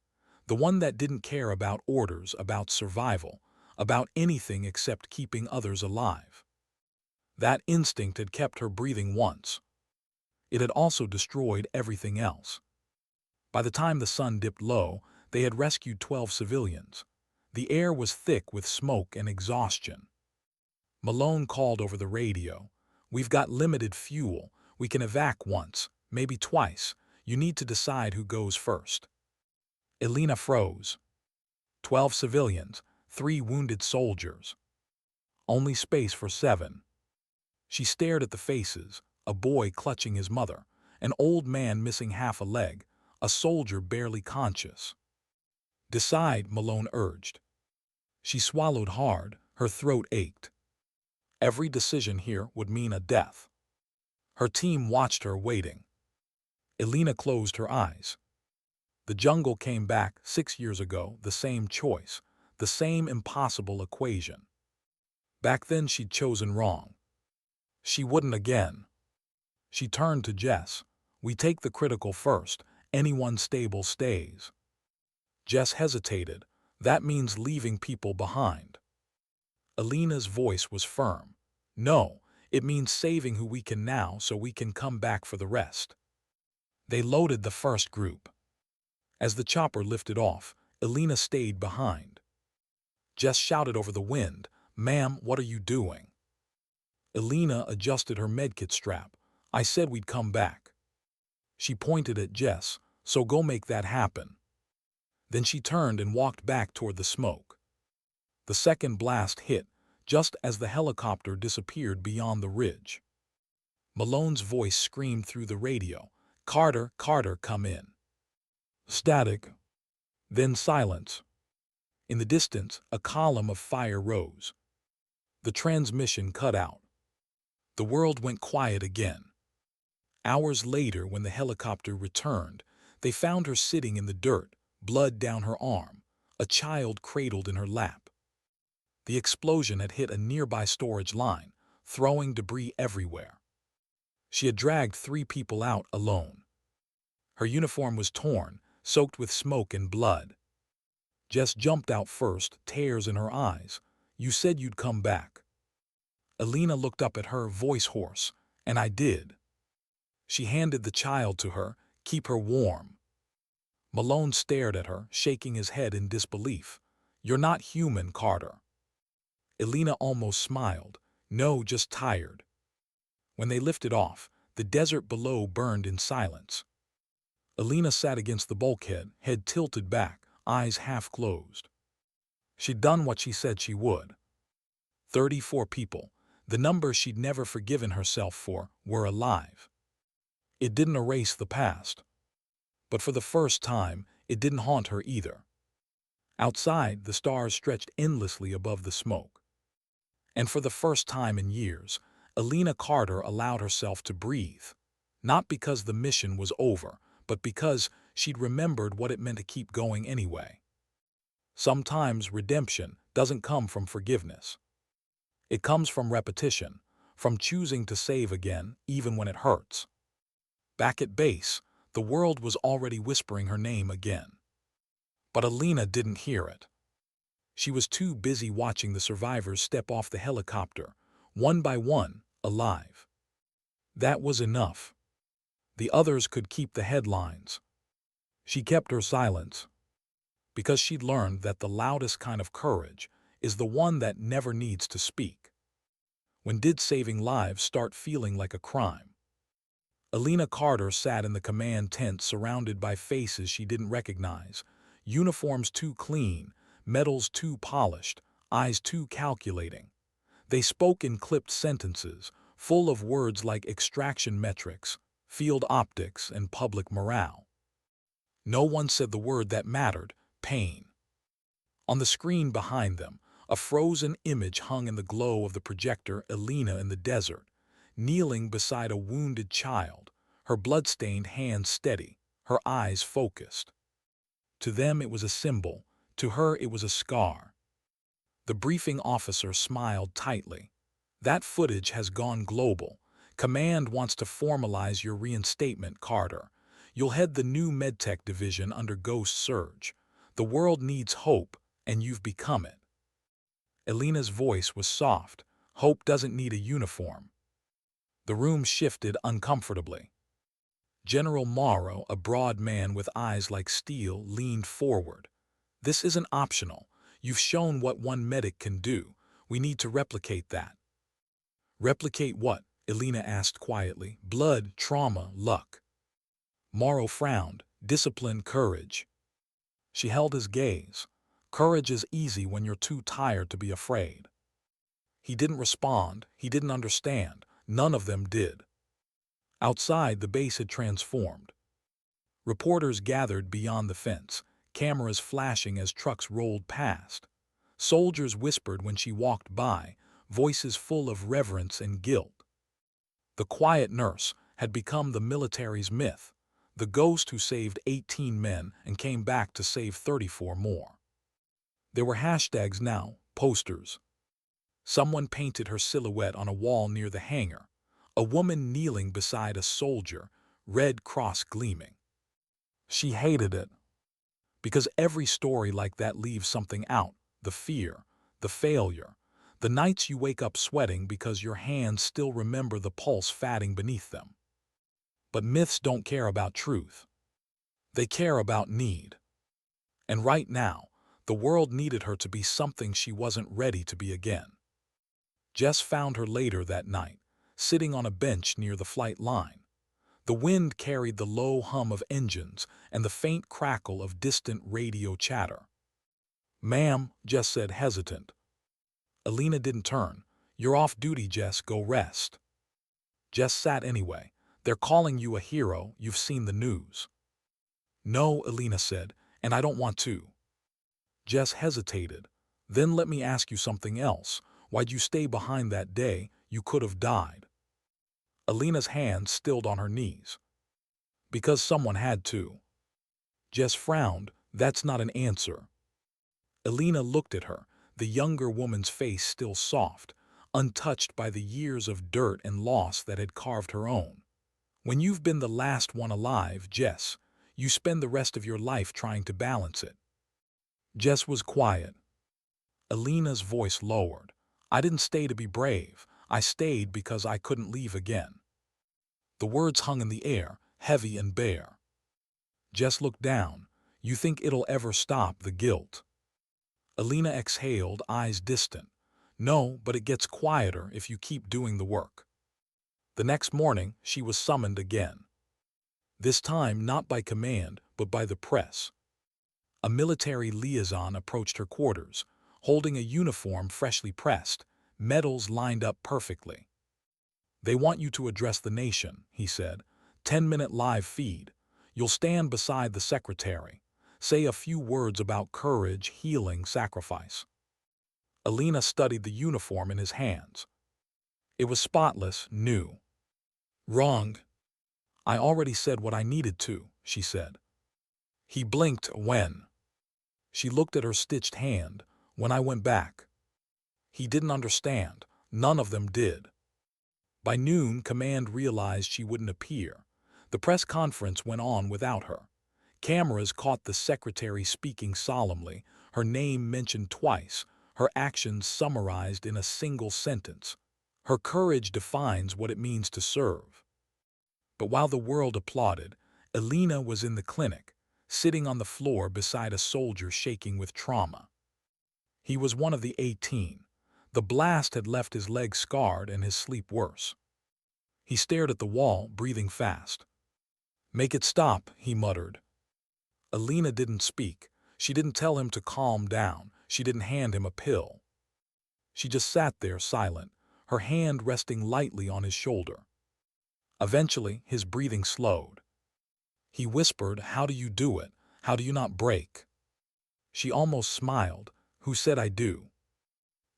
The one that didn't care about orders, about survival, about anything except keeping others alive. That instinct had kept her breathing once. It had also destroyed everything else. By the time the sun dipped low, they had rescued 12 civilians. The air was thick with smoke and exhaustion. Malone called over the radio. "We've got limited fuel. We can evac once, maybe twice. You need to decide who goes first." Elena froze. 12 civilians, 3 wounded soldiers. Only space for 7. She stared at the faces, a boy clutching his mother, an old man missing half a leg, a soldier barely conscious. "Decide," Malone urged. She swallowed hard, her throat ached. Every decision here would mean a death. Her team watched her, waiting. Elena closed her eyes. The jungle came back 6 years ago, the same choice, the same impossible equation. Back then she'd chosen wrong. She wouldn't again. She turned to Jess. "We take the critical first. Anyone stable stays." Jess hesitated. "That means leaving people behind." Elena's voice was firm. "No, it means saving who we can now so we can come back for the rest." They loaded the first group. As the chopper lifted off, Elena stayed behind. Jess shouted over the wind, "Ma'am, what are you doing?" Elena adjusted her medkit strap. "I said we'd come back." She pointed at Jess, "So go make that happen." Then she turned and walked back toward the smoke. The second blast hit, just as the helicopter disappeared beyond the ridge. Malone's voice screamed through the radio, "Carter, Carter, come in." Static. Then silence. In the distance, a column of fire rose. The transmission cut out. The world went quiet again. Hours later, when the helicopter returned, they found her sitting in the dirt, blood down her arm, a child cradled in her lap. The explosion had hit a nearby storage line, throwing debris everywhere. She had dragged 3 people out alone. Her uniform was torn, soaked with smoke and blood. Jess jumped out first, tears in her eyes. "You said you'd come back." Elena looked up at her, voice hoarse, "And I did." She handed the child to her, "Keep her warm." Malone stared at her, shaking his head in disbelief. "You're not human, Carter." Elena almost smiled. "No, just tired." When they lifted off, the desert below burned in silence. Elena sat against the bulkhead, head tilted back, eyes half closed. She'd done what she said she would. 34 people, the number she'd never forgiven herself for, were alive. It didn't erase the past. But for the first time, it didn't haunt her either. Outside, the stars stretched endlessly above the smoke. And for the first time in years, Elena Carter allowed herself to breathe. Not because the mission was over, but because she'd remembered what it meant to keep going anyway. Sometimes redemption doesn't come from forgiveness. It comes from repetition, from choosing to save again, even when it hurts. Back at base, the world was already whispering her name again. But Elena didn't hear it. She was too busy watching the survivors step off the helicopter, one by one, alive. That was enough. The others could keep the headlines. She kept her silence, because she'd learned that the loudest kind of courage is the one that never needs to speak. When did saving lives start feeling like a crime? Elena Carter sat in the command tent surrounded by faces she didn't recognize, uniforms too clean, medals too polished, eyes too calculating. They spoke in clipped sentences, full of words like extraction metrics, field optics, and public morale. No one said the word that mattered, pain. On the screen behind them, a frozen image hung in the glow of the projector, Elena in the desert, kneeling beside a wounded child, her blood-stained hands steady, her eyes focused. To them it was a symbol, to her it was a scar. The briefing officer smiled tightly. "That footage has gone global. Command wants to formalize your reinstatement, Carter. You'll head the new MedTech division under Ghost Surge. The world needs hope, and you've become it." Elena's voice was soft. "Hope doesn't need a uniform." The room shifted uncomfortably. General Morrow, a broad man with eyes like steel, leaned forward. "This isn't optional. You've shown what one medic can do. We need to replicate that." "Replicate what?" Elena asked quietly. "Blood, trauma, luck." Morrow frowned. "Discipline, courage." She held his gaze. "Courage is easy when you're too tired to be afraid." He didn't respond. He didn't understand. None of them did. Outside, the base had transformed. Reporters gathered beyond the fence, cameras flashing as trucks rolled past. Soldiers whispered when she walked by, voices full of reverence and guilt. The quiet nurse had become the military's myth, the ghost who saved 18 men and came back to save 34 more. There were hashtags now, posters. Someone painted her silhouette on a wall near the hangar, a woman kneeling beside a soldier, Red Cross gleaming. She hated it, because every story like that leaves something out, the fear, the failure, the nights you wake up sweating because your hands still remember the pulse fatting beneath them. But myths don't care about truth. They care about need. And right now, the world needed her to be something she wasn't ready to be again. Jess found her later that night, sitting on a bench near the flight line. The wind carried the low hum of engines and the faint crackle of distant radio chatter. "Ma'am," Jess said, hesitant. Alina didn't turn. "You're off duty, Jess. Go rest." Jess sat anyway. "They're calling you a hero. You've seen the news." "No," Alina said, "and I don't want to." Jess hesitated. "Then let me ask you something else. Why'd you stay behind that day? You could have died." Alina's hand stilled on her knees. "Because someone had to." Jess frowned. "That's not an answer." Alina looked at her, the younger woman's face still soft, untouched by the years of dirt and loss that had carved her own. "When you've been the last one alive, Jess, you spend the rest of your life trying to balance it." Jess was quiet. Alina's voice lowered. "I didn't stay to be brave. I stayed because I couldn't leave again." The words hung in the air, heavy and bare. Jess looked down. "You think it'll ever stop, the guilt?" Alina exhaled, eyes distant. "No, but it gets quieter if you keep doing the work." The next morning, she was summoned again. This time not by command, but by the press. A military liaison approached her quarters, holding a uniform freshly pressed, medals lined up perfectly. "They want you to address the nation," he said. 10-minute live feed. You'll stand beside the secretary. Say a few words about courage, healing, sacrifice." Alina studied the uniform in his hands. It was spotless, new. "Wrong. I already said what I needed to," she said. He blinked. "When?" She looked at her stitched hand. "When I went back." He didn't understand. None of them did. By noon, command realized she wouldn't appear. The press conference went on without her. Cameras caught the secretary speaking solemnly, her name mentioned twice, her actions summarized in a single sentence. Her courage defines what it means to serve. But while the world applauded, Alina was in the clinic, sitting on the floor beside a soldier shaking with trauma. He was one of the 18. The blast had left his leg scarred and his sleep worse. He stared at the wall, breathing fast. "Make it stop," he muttered. Alina didn't speak. She didn't tell him to calm down. She didn't hand him a pill. She just sat there silent, her hand resting lightly on his shoulder. Eventually, his breathing slowed. He whispered, "How do you do it? How do you not break?" She almost smiled. "Who said I do?"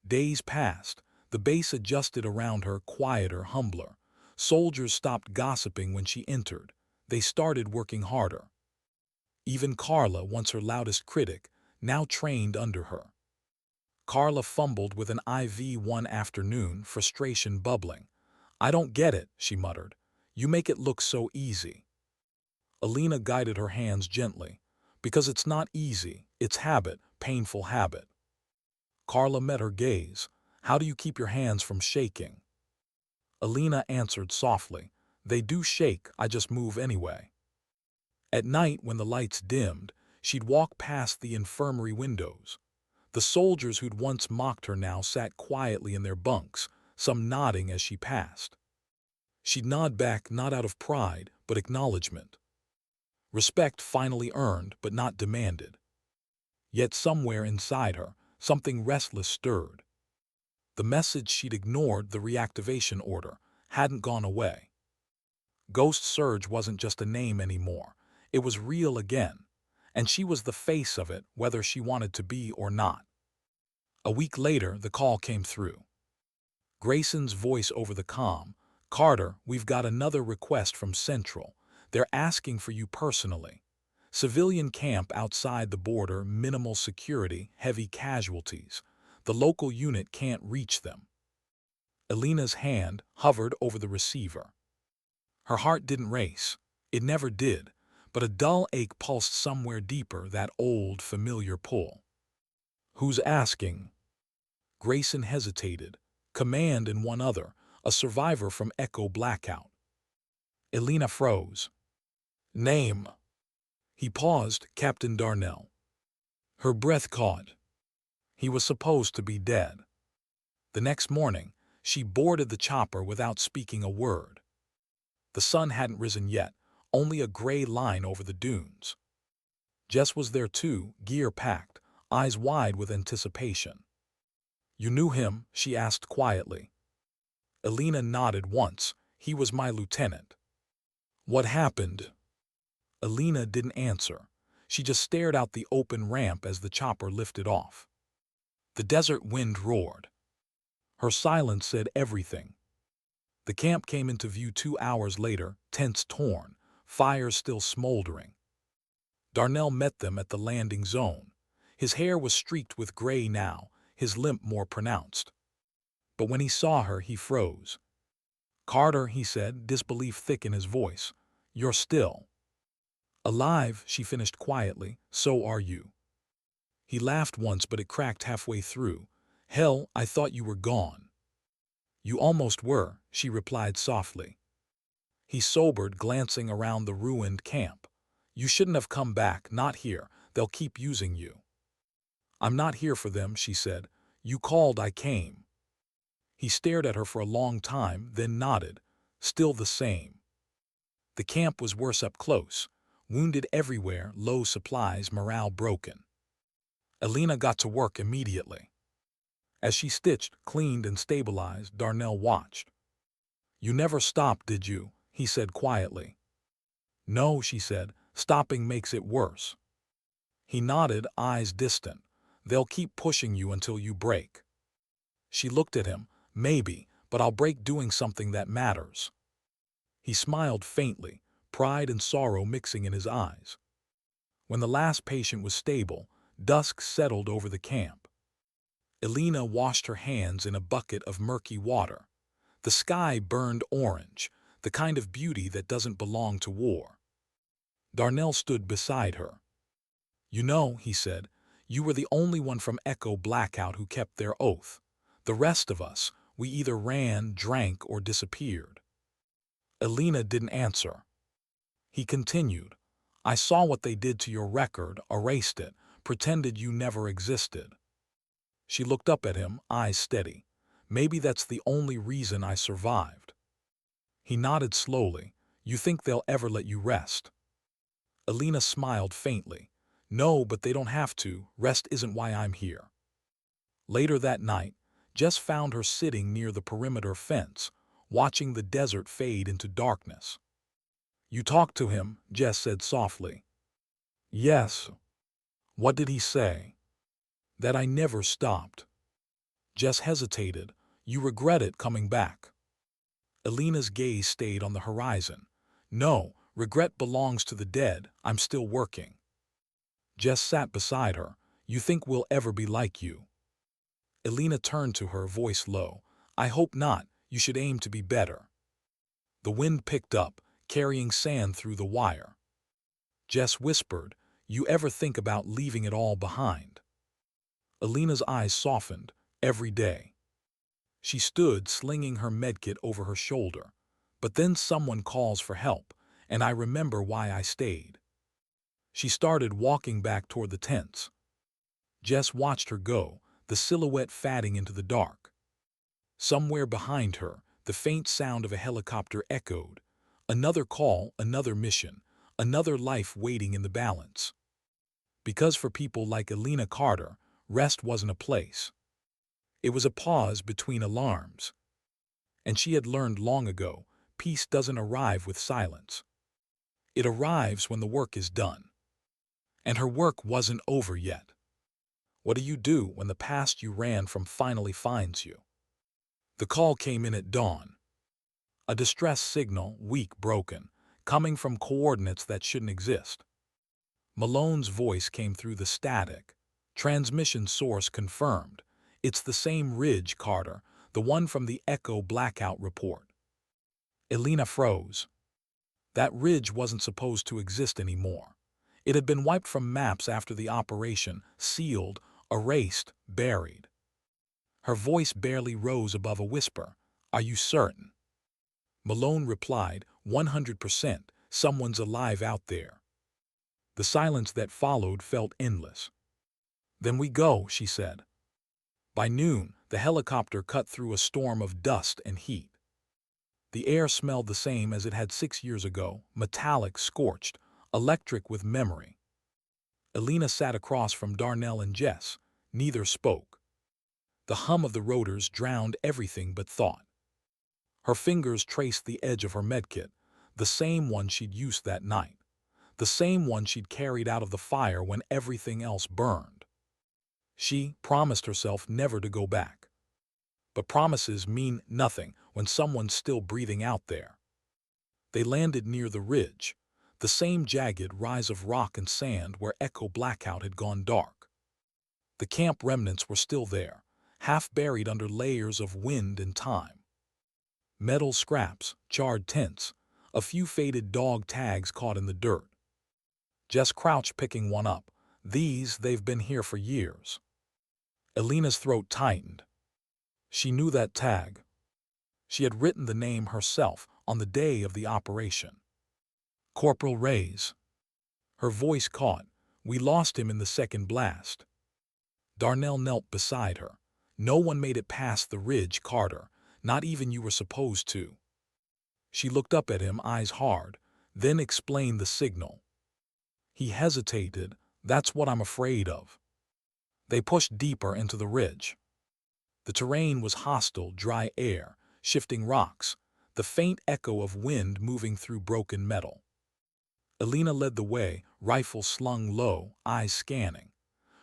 Days passed. The base adjusted around her, quieter, humbler. Soldiers stopped gossiping when she entered. They started working harder. Even Carla, once her loudest critic, now trained under her. Carla fumbled with an IV one afternoon, frustration bubbling. "I don't get it," she muttered. "You make it look so easy." Alina guided her hands gently. "Because it's not easy. It's habit, painful habit." Carla met her gaze. "How do you keep your hands from shaking?" Alina answered softly. "They do shake, I just move anyway." At night, when the lights dimmed, she'd walk past the infirmary windows. The soldiers who'd once mocked her now sat quietly in their bunks, some nodding as she passed. She'd nod back, not out of pride, but acknowledgement. Respect finally earned, but not demanded. Yet somewhere inside her, something restless stirred. The message she'd ignored, the reactivation order, hadn't gone away. Ghost Surge wasn't just a name anymore. It was real again, and she was the face of it, whether she wanted to be or not. A week later, the call came through. Grayson's voice over the comm. "Carter, we've got another request from Central. They're asking for you personally. Civilian camp outside the border, minimal security, heavy casualties. The local unit can't reach them." Alina's hand hovered over the receiver. Her heart didn't race. It never did. But a dull ache pulsed somewhere deeper, that old, familiar pull. "Who's asking?" Grayson hesitated. "Command and one other, a survivor from Echo Blackout." Alina froze. "Name?" He paused, Captain Darnell. Her breath caught. He was supposed to be dead. The next morning, she boarded the chopper without speaking a word. The sun hadn't risen yet, only a gray line over the dunes. Jess was there too, gear packed, eyes wide with anticipation. You knew him? She asked quietly. Elena nodded once. He was my lieutenant. What happened? Elena didn't answer. She just stared out the open ramp as the chopper lifted off. The desert wind roared. Her silence said everything. The camp came into view 2 hours later, tents torn, fires still smoldering. Darnell met them at the landing zone. His hair was streaked with gray now, his limp more pronounced. But when he saw her, he froze. Carter, he said, disbelief thick in his voice. You're still alive, she finished quietly. So are you. He laughed once, but it cracked halfway through. Hell, I thought you were gone. You almost were, she replied softly. He sobered, glancing around the ruined camp. You shouldn't have come back, not here. They'll keep using you. I'm not here for them, she said. You called, I came. He stared at her for a long time, then nodded. Still the same. The camp was worse up close. Wounded everywhere, low supplies, morale broken. Elena got to work immediately. As she stitched, cleaned, and stabilized, Darnell watched. You never stopped, did you? He said quietly. No, she said. Stopping makes it worse. He nodded, eyes distant. They'll keep pushing you until you break. She looked at him. Maybe, but I'll break doing something that matters. He smiled faintly, pride and sorrow mixing in his eyes. When the last patient was stable, dusk settled over the camp. Elena washed her hands in a bucket of murky water. The sky burned orange, the kind of beauty that doesn't belong to war. Darnell stood beside her. You know, he said, you were the only one from Echo Blackout who kept their oath. The rest of us, we either ran, drank, or disappeared. Elena didn't answer. He continued, I saw what they did to your record, erased it, pretended you never existed. She looked up at him, eyes steady. Maybe that's the only reason I survived. He nodded slowly. You think they'll ever let you rest? Elena smiled faintly. No, but they don't have to. Rest isn't why I'm here. Later that night, Jess found her sitting near the perimeter fence, watching the desert fade into darkness. You talked to him, Jess said softly. Yes. What did he say? That I never stopped. Jess hesitated. You regret it coming back. Elena's gaze stayed on the horizon. No, regret belongs to the dead. I'm still working. Jess sat beside her. You think we'll ever be like you? Elena turned to her, voice low. I hope not. You should aim to be better. The wind picked up, carrying sand through the wire. Jess whispered, you ever think about leaving it all behind? Elena's eyes softened. Every day. She stood, slinging her medkit over her shoulder. But then someone calls for help, and I remember why I stayed. She started walking back toward the tents. Jess watched her go, the silhouette fading into the dark. Somewhere behind her, the faint sound of a helicopter echoed. Another call, another mission, another life waiting in the balance. Because for people like Elena Carter, rest wasn't a place. It was a pause between alarms. And she had learned long ago, peace doesn't arrive with silence. It arrives when the work is done. And her work wasn't over yet. What do you do when the past you ran from finally finds you? The call came in at dawn. A distress signal, weak, broken, coming from coordinates that shouldn't exist. Malone's voice came through the static. Transmission source confirmed. It's the same ridge, Carter, the one from the Echo Blackout report. Elena froze. That ridge wasn't supposed to exist anymore. It had been wiped from maps after the operation, sealed, erased, buried. Her voice barely rose above a whisper. Are you certain? Malone replied, 100%, someone's alive out there. The silence that followed felt endless. "Then we go," she said. By noon, the helicopter cut through a storm of dust and heat. The air smelled the same as it had 6 years ago, metallic, scorched, electric with memory. Elena sat across from Darnell and Jess. Neither spoke. The hum of the rotors drowned everything but thought. Her fingers traced the edge of her medkit, the same one she'd used that night, the same one she'd carried out of the fire when everything else burned. She promised herself never to go back. But promises mean nothing when someone's still breathing out there. They landed near the ridge, the same jagged rise of rock and sand where Echo Blackout had gone dark. The camp remnants were still there, half buried under layers of wind and time. Metal scraps, charred tents, a few faded dog tags caught in the dirt. Jess crouched picking one up. They've been here for years. Elena's throat tightened. She knew that tag. She had written the name herself on the day of the operation. Corporal Reyes. Her voice caught. "We lost him in the second blast." Darnell knelt beside her. "No one made it past the ridge, Carter. Not even you were supposed to." She looked up at him, eyes hard, then explained the signal. He hesitated. "That's what I'm afraid of." They pushed deeper into the ridge. The terrain was hostile, dry air, shifting rocks, the faint echo of wind moving through broken metal. Elena led the way, rifle slung low, eyes scanning.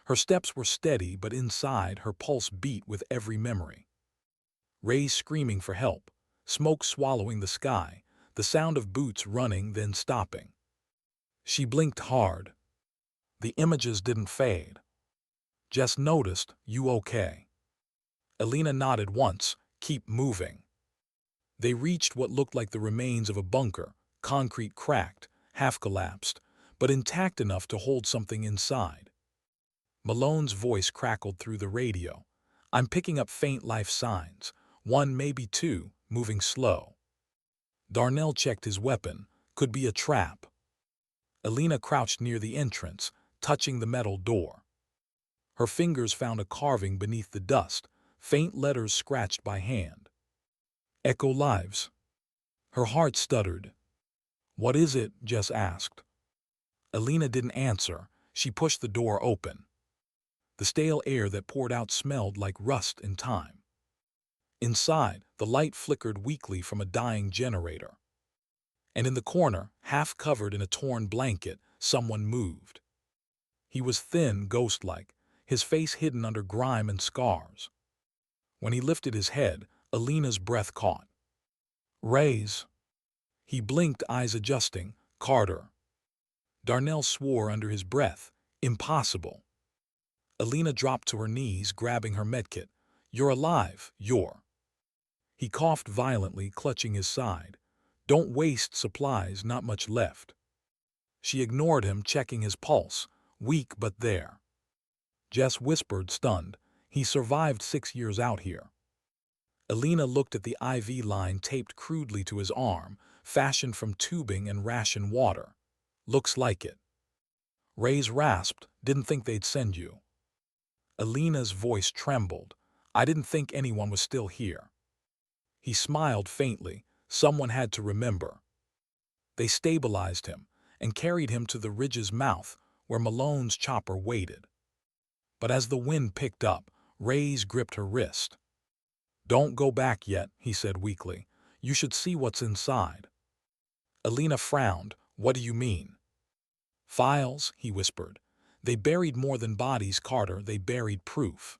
Her steps were steady, but inside her pulse beat with every memory. Reyes screaming for help, smoke swallowing the sky, the sound of boots running then stopping. She blinked hard. The images didn't fade. Jess noticed, "You okay?" Elena nodded once, "Keep moving." They reached what looked like the remains of a bunker, concrete cracked, half collapsed, but intact enough to hold something inside. Malone's voice crackled through the radio. "I'm picking up faint life signs. One, maybe two, moving slow." Darnell checked his weapon. Could be a trap. Elena crouched near the entrance, touching the metal door. Her fingers found a carving beneath the dust, faint letters scratched by hand. "Echo Lives." Her heart stuttered. "What is it?" Jess asked. Elena didn't answer. She pushed the door open. The stale air that poured out smelled like rust and time. Inside, the light flickered weakly from a dying generator. And in the corner, half covered in a torn blanket, someone moved. He was thin, ghost-like, his face hidden under grime and scars. When he lifted his head, Elena's breath caught. "Reyes." He blinked, eyes adjusting. "Carter." Darnell swore under his breath. "Impossible." Elena dropped to her knees, grabbing her medkit. "You're alive, you're." He coughed violently, clutching his side. "Don't waste supplies, not much left." She ignored him, checking his pulse. Weak, but there. Jess whispered, stunned. "He survived 6 years out here." Elena looked at the IV line taped crudely to his arm, fashioned from tubing and ration water. "Looks like it." Reyes rasped, "Didn't think they'd send you." Elena's voice trembled. "I didn't think anyone was still here." He smiled faintly. Someone had to remember. They stabilized him and carried him to the ridge's mouth, where Malone's chopper waited. But as the wind picked up, Reyes gripped her wrist. "Don't go back yet," he said weakly. "You should see what's inside." Elena frowned. "What do you mean?" "Files," he whispered. "They buried more than bodies, Carter. They buried proof."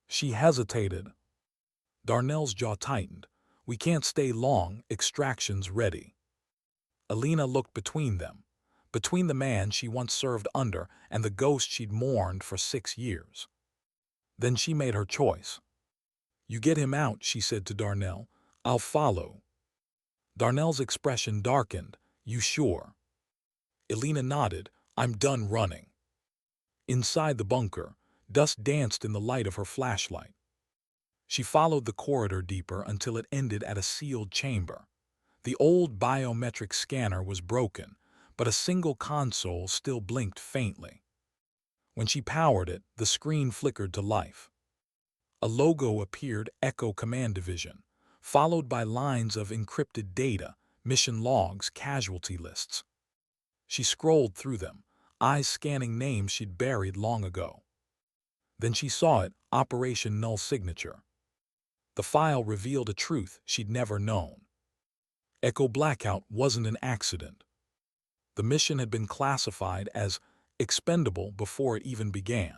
She hesitated. Darnell's jaw tightened. "We can't stay long. Extraction's ready." Elena looked between them. Between the man she once served under and the ghost she'd mourned for 6 years. Then she made her choice. "You get him out," she said to Darnell. "I'll follow." Darnell's expression darkened. "You sure?" Elena nodded. "I'm done running." Inside the bunker, dust danced in the light of her flashlight. She followed the corridor deeper until it ended at a sealed chamber. The old biometric scanner was broken, but a single console still blinked faintly. When she powered it, the screen flickered to life. A logo appeared, Echo Command Division, followed by lines of encrypted data, mission logs, casualty lists. She scrolled through them, eyes scanning names she'd buried long ago. Then she saw it, Operation Null Signature. The file revealed a truth she'd never known. Echo Blackout wasn't an accident. The mission had been classified as expendable before it even began.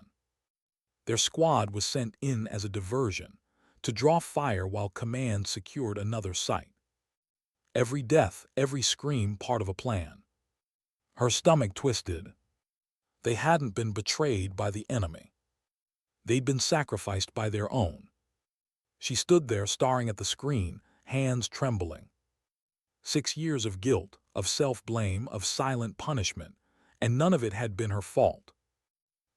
Their squad was sent in as a diversion, to draw fire while command secured another site. Every death, every scream part of a plan. Her stomach twisted. They hadn't been betrayed by the enemy. They'd been sacrificed by their own. She stood there staring at the screen, hands trembling. 6 years of guilt, of self-blame, of silent punishment, and none of it had been her fault.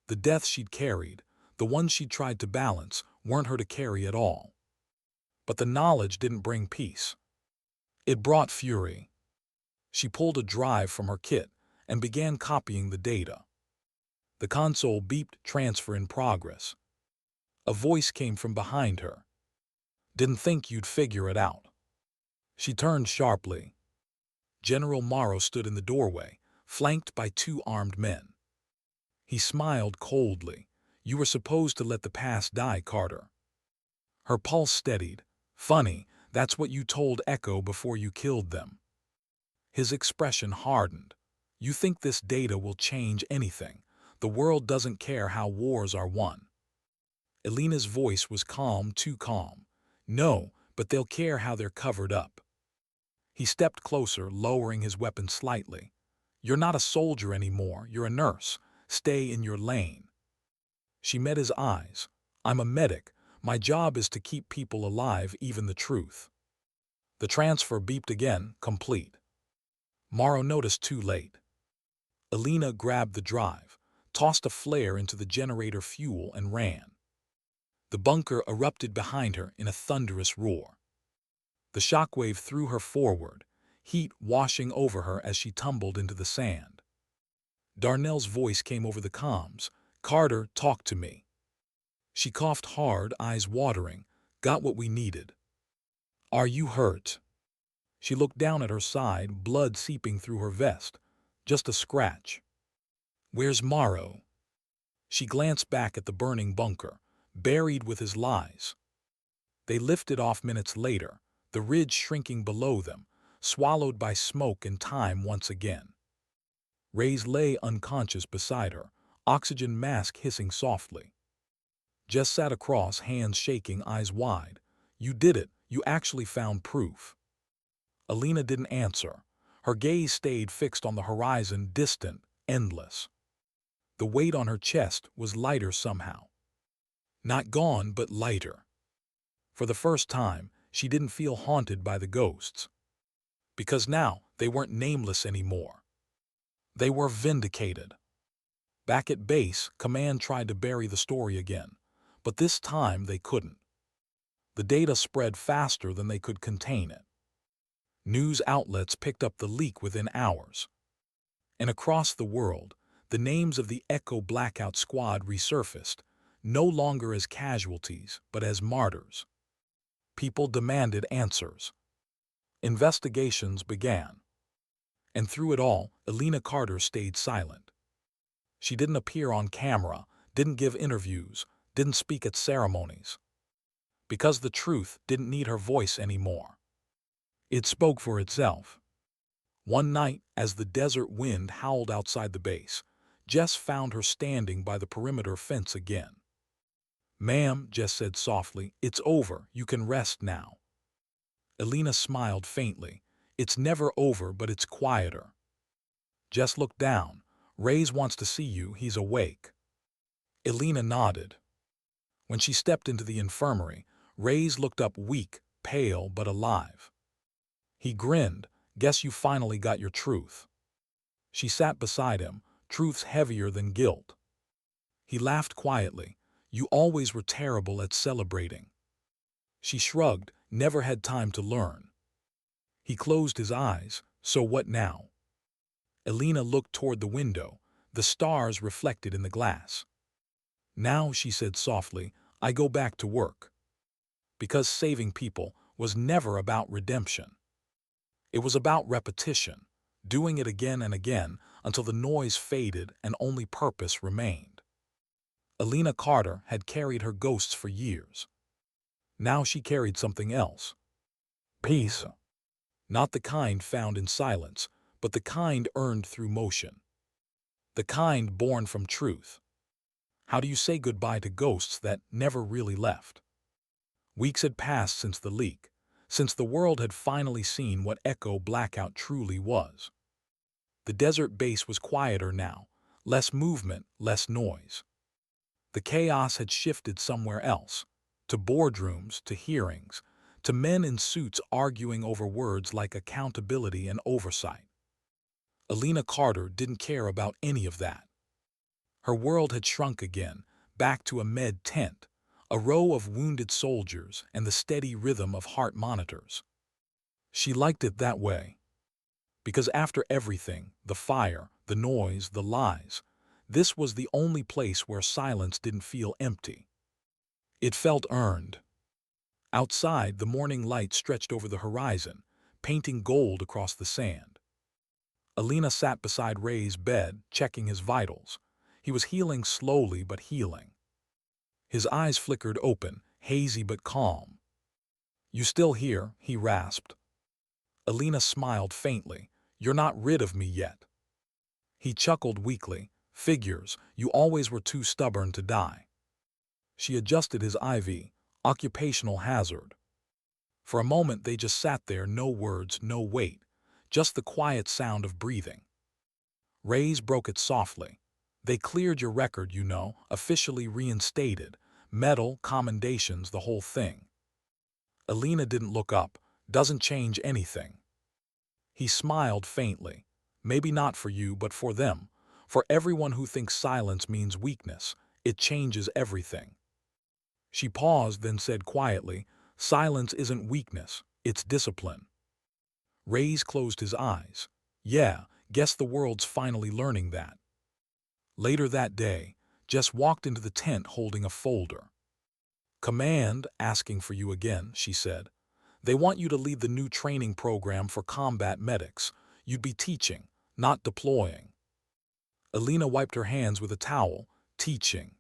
The deaths she'd carried, the ones she'd tried to balance, weren't her to carry at all. But the knowledge didn't bring peace. It brought fury. She pulled a drive from her kit and began copying the data. The console beeped, transfer in progress. A voice came from behind her. Didn't think you'd figure it out. She turned sharply. General Morrow stood in the doorway, flanked by 2 armed men. He smiled coldly. You were supposed to let the past die, Carter. Her pulse steadied. Funny, that's what you told Echo before you killed them. His expression hardened. You think this data will change anything. The world doesn't care how wars are won. Elena's voice was calm, too calm. No, but they'll care how they're covered up. He stepped closer, lowering his weapon slightly. You're not a soldier anymore, you're a nurse. Stay in your lane. She met his eyes. I'm a medic. My job is to keep people alive, even the truth. The transfer beeped again, complete. Morrow noticed too late. Elena grabbed the drive, tossed a flare into the generator fuel and ran. The bunker erupted behind her in a thunderous roar. The shockwave threw her forward, heat washing over her as she tumbled into the sand. Darnell's voice came over the comms. Carter, talk to me. She coughed hard, eyes watering. Got what we needed. Are you hurt? She looked down at her side, blood seeping through her vest. Just a scratch. Where's Morrow? She glanced back at the burning bunker, buried with his lies. They lifted off minutes later, the ridge shrinking below them, swallowed by smoke and time once again. Reyes lay unconscious beside her, oxygen mask hissing softly. Jess sat across, hands shaking, eyes wide. You did it. You actually found proof. Elena didn't answer. Her gaze stayed fixed on the horizon, distant, endless. The weight on her chest was lighter somehow. Not gone, but lighter. For the first time, she didn't feel haunted by the ghosts. Because now, they weren't nameless anymore. They were vindicated. Back at base, Command tried to bury the story again, but this time they couldn't. The data spread faster than they could contain it. News outlets picked up the leak within hours. And across the world, the names of the Echo Blackout Squad resurfaced, no longer as casualties, but as martyrs. People demanded answers. Investigations began. And through it all, Elena Carter stayed silent. She didn't appear on camera, didn't give interviews, didn't speak at ceremonies. Because the truth didn't need her voice anymore. It spoke for itself. One night, as the desert wind howled outside the base, Jess found her standing by the perimeter fence again. Ma'am, Jess said softly, it's over, you can rest now. Elena smiled faintly. It's never over, but it's quieter. Jess looked down. Reyes wants to see you, he's awake. Elena nodded. When she stepped into the infirmary, Reyes looked up weak, pale, but alive. He grinned. Guess you finally got your truth. She sat beside him, truths heavier than guilt. He laughed quietly. You always were terrible at celebrating. She shrugged, never had time to learn. He closed his eyes. So what now? Elena looked toward the window, the stars reflected in the glass. Now, she said softly, I go back to work. Because saving people was never about redemption. It was about repetition, doing it again and again until the noise faded and only purpose remained. Elena Carter had carried her ghosts for years. Now she carried something else. Peace. Not the kind found in silence, but the kind earned through motion. The kind born from truth. How do you say goodbye to ghosts that never really left? Weeks had passed since the leak, since the world had finally seen what Echo Blackout truly was. The desert base was quieter now, less movement, less noise. The chaos had shifted somewhere else, to boardrooms, to hearings, to men in suits arguing over words like accountability and oversight. Elena Carter didn't care about any of that. Her world had shrunk again, back to a med tent, a row of wounded soldiers and the steady rhythm of heart monitors. She liked it that way. Because after everything, the fire, the noise, the lies, this was the only place where silence didn't feel empty. It felt earned. Outside, the morning light stretched over the horizon, painting gold across the sand. Elena sat beside Ray's bed, checking his vitals. He was healing slowly but healing. His eyes flickered open, hazy but calm. You still here? He rasped. Elena smiled faintly. You're not rid of me yet. He chuckled weakly. Figures, you always were too stubborn to die. She adjusted his IV, occupational hazard. For a moment they just sat there, no words, no weight, just the quiet sound of breathing. Rays broke it softly. They cleared your record, you know, officially reinstated. Medal, commendations, the whole thing. Elena didn't look up. Doesn't change anything. He smiled faintly. Maybe not for you, but for them. For everyone who thinks silence means weakness. It changes everything. She paused, then said quietly, silence isn't weakness, it's discipline. Rays closed his eyes. Yeah, guess the world's finally learning that. Later that day, Jess walked into the tent holding a folder. Command, asking for you again, she said. They want you to lead the new training program for combat medics. You'd be teaching, not deploying. Elena wiped her hands with a towel. Teaching.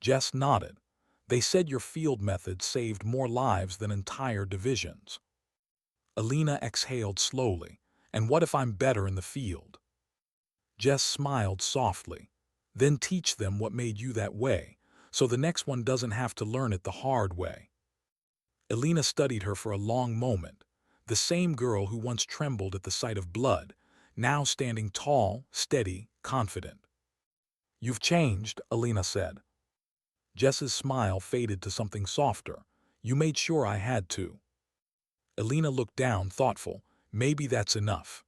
Jess nodded. They said your field method saved more lives than entire divisions. Elena exhaled slowly. And what if I'm better in the field? Jess smiled softly. Then teach them what made you that way, so the next one doesn't have to learn it the hard way. Elena studied her for a long moment. The same girl who once trembled at the sight of blood, now standing tall, steady, confident. You've changed, Elena said. Jess's smile faded to something softer. You made sure I had to. Elena looked down, thoughtful. Maybe that's enough.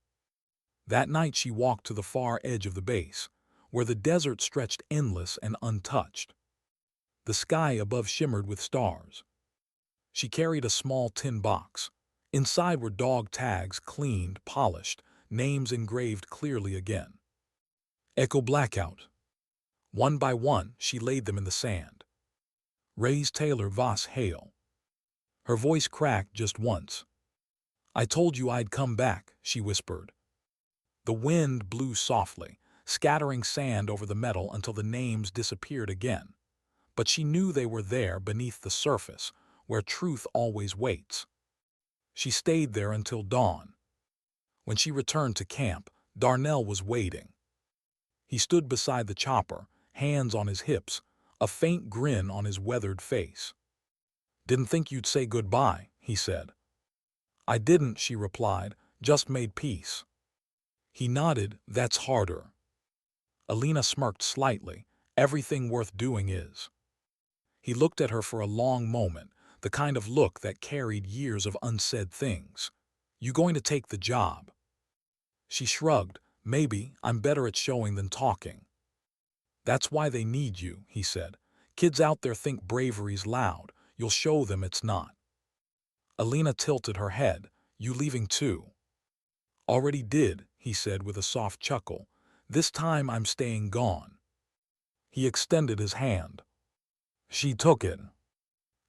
That night she walked to the far edge of the base, where the desert stretched endless and untouched. The sky above shimmered with stars. She carried a small tin box. Inside were dog tags, cleaned, polished, names engraved clearly again. Echo Blackout. One by one, she laid them in the sand. Rays Taylor Voss Hale. Her voice cracked just once. I told you I'd come back, she whispered. The wind blew softly, scattering sand over the metal until the names disappeared again. But she knew they were there beneath the surface, where truth always waits. She stayed there until dawn. When she returned to camp, Darnell was waiting. He stood beside the chopper, hands on his hips, a faint grin on his weathered face. Didn't think you'd say goodbye, he said. I didn't, she replied, just made peace. He nodded, that's harder. Elena smirked slightly. Everything worth doing is. He looked at her for a long moment, the kind of look that carried years of unsaid things. You going to take the job? She shrugged. Maybe, I'm better at showing than talking. That's why they need you, he said. Kids out there think bravery's loud. You'll show them it's not. Elena tilted her head. You leaving too? Already did, he he said with a soft chuckle. This time I'm staying gone. He extended his hand. She took it.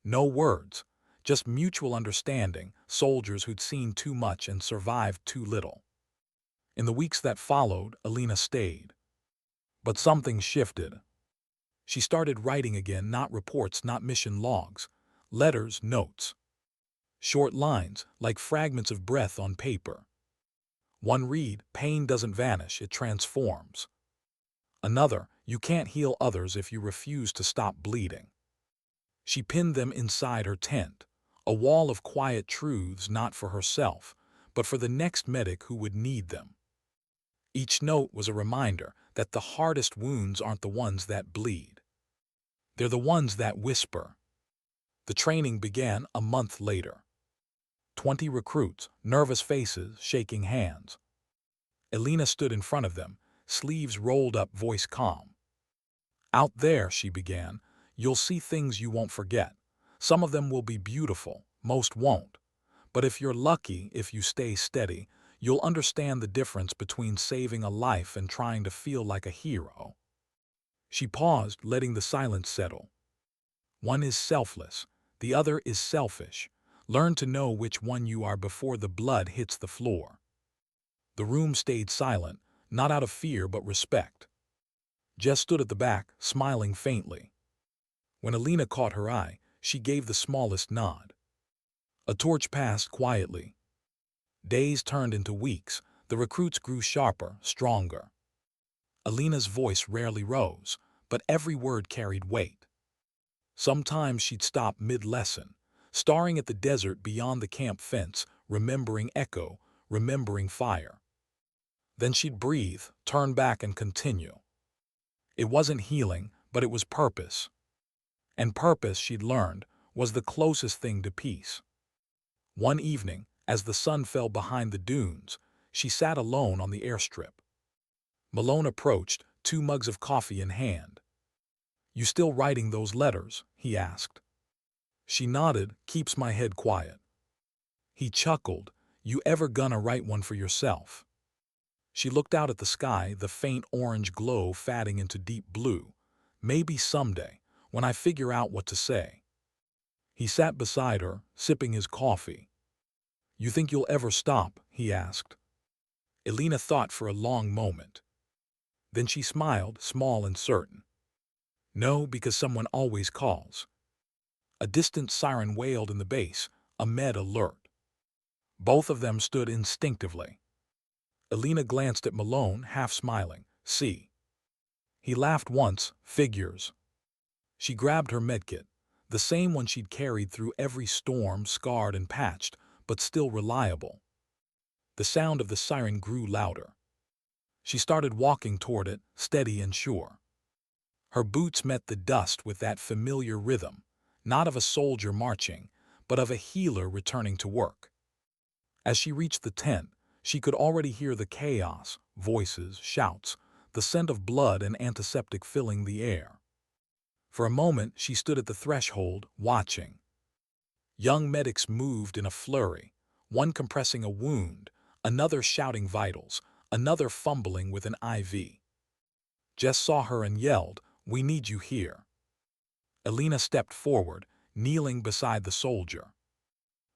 No words, just mutual understanding, soldiers who'd seen too much and survived too little. In the weeks that followed, Alina stayed. But something shifted. She started writing again, not reports, not mission logs. Letters, notes. Short lines, like fragments of breath on paper. One read, pain doesn't vanish, it transforms. Another, you can't heal others if you refuse to stop bleeding. She pinned them inside her tent, a wall of quiet truths not for herself, but for the next medic who would need them. Each note was a reminder that the hardest wounds aren't the ones that bleed. They're the ones that whisper. The training began a month later. 20 recruits, nervous faces, shaking hands. Alina stood in front of them, sleeves rolled up, voice calm. Out there, she began, you'll see things you won't forget. Some of them will be beautiful, most won't. But if you're lucky, if you stay steady, you'll understand the difference between saving a life and trying to feel like a hero. She paused, letting the silence settle. One is selfless, the other is selfish. Learn to know which one you are before the blood hits the floor. The room stayed silent, not out of fear but respect. Jess stood at the back, smiling faintly. When Alina caught her eye, she gave the smallest nod. A torch passed quietly. Days turned into weeks. The recruits grew sharper, stronger. Alina's voice rarely rose, but every word carried weight. Sometimes she'd stop mid-lesson, staring at the desert beyond the camp fence, remembering echo, remembering fire. Then she'd breathe, turn back and continue. It wasn't healing, but it was purpose. And purpose, she'd learned, was the closest thing to peace. One evening, as the sun fell behind the dunes, she sat alone on the airstrip. Malone approached, 2 mugs of coffee in hand. "You still writing those letters?" he asked. She nodded, "Keeps my head quiet." He chuckled, "You ever gonna write one for yourself?" She looked out at the sky, the faint orange glow fading into deep blue. "Maybe someday, when I figure out what to say." He sat beside her, sipping his coffee. "You think you'll ever stop?" he asked. Alina thought for a long moment. Then she smiled, small and certain. "No, because someone always calls." A distant siren wailed in the base, a med alert. Both of them stood instinctively. Alina glanced at Malone, half smiling. "See." He laughed once, "Figures." She grabbed her medkit, the same one she'd carried through every storm, scarred and patched, but still reliable. The sound of the siren grew louder. She started walking toward it, steady and sure. Her boots met the dust with that familiar rhythm, not of a soldier marching, but of a healer returning to work. As she reached the tent, she could already hear the chaos, voices, shouts, the scent of blood and antiseptic filling the air. For a moment, she stood at the threshold, watching. Young medics moved in a flurry, one compressing a wound, another shouting vitals, another fumbling with an IV. Jess saw her and yelled, "We need you here." Alina stepped forward, kneeling beside the soldier.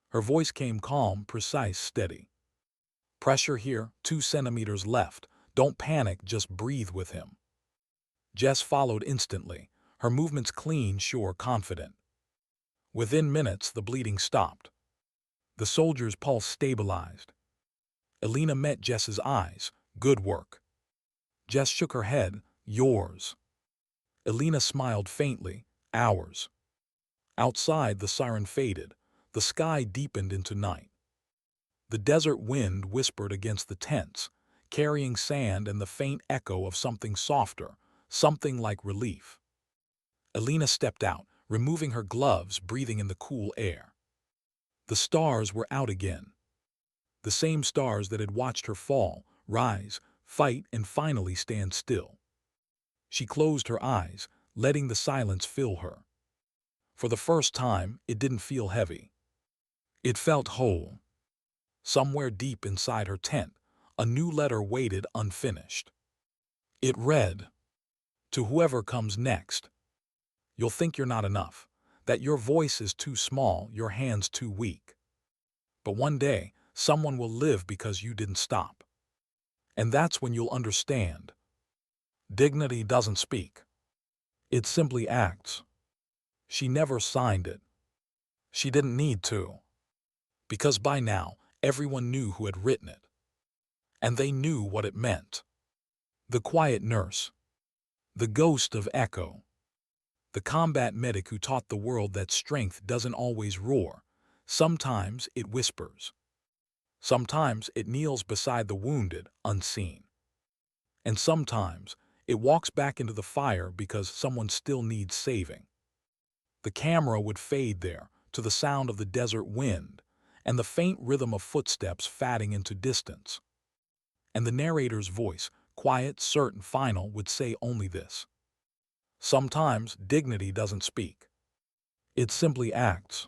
Her voice came calm, precise, steady. "Pressure here, 2 centimeters left. Don't panic, just breathe with him." Jess followed instantly, her movements clean, sure, confident. Within minutes, the bleeding stopped. The soldier's pulse stabilized. Alina met Jess's eyes. "Good work." Jess shook her head. "Yours." Alina smiled faintly. "Ours." Outside, the siren faded. The sky deepened into night. The desert wind whispered against the tents, carrying sand and the faint echo of something softer, something like relief. Alina stepped out, removing her gloves, breathing in the cool air. The stars were out again. The same stars that had watched her fall, rise, fight, and finally stand still. She closed her eyes, letting the silence fill her. For the first time, it didn't feel heavy. It felt whole. Somewhere deep inside her tent, A new letter waited unfinished. It read, "To whoever comes next, you'll think you're not enough, that your voice is too small, your hands too weak. But one day, someone will live because you didn't stop. And that's when you'll understand. Dignity doesn't speak. It simply acts." She never signed it. She didn't need to. Because by now, everyone knew who had written it. And they knew what it meant. The quiet nurse. The ghost of Echo. The combat medic who taught the world that strength doesn't always roar. Sometimes it whispers. Sometimes it kneels beside the wounded, unseen. And sometimes it walks back into the fire because someone still needs saving. The camera would fade there to the sound of the desert wind and the faint rhythm of footsteps fading into distance. And the narrator's voice, quiet, certain, final, would say only this: "Sometimes dignity doesn't speak. It simply acts."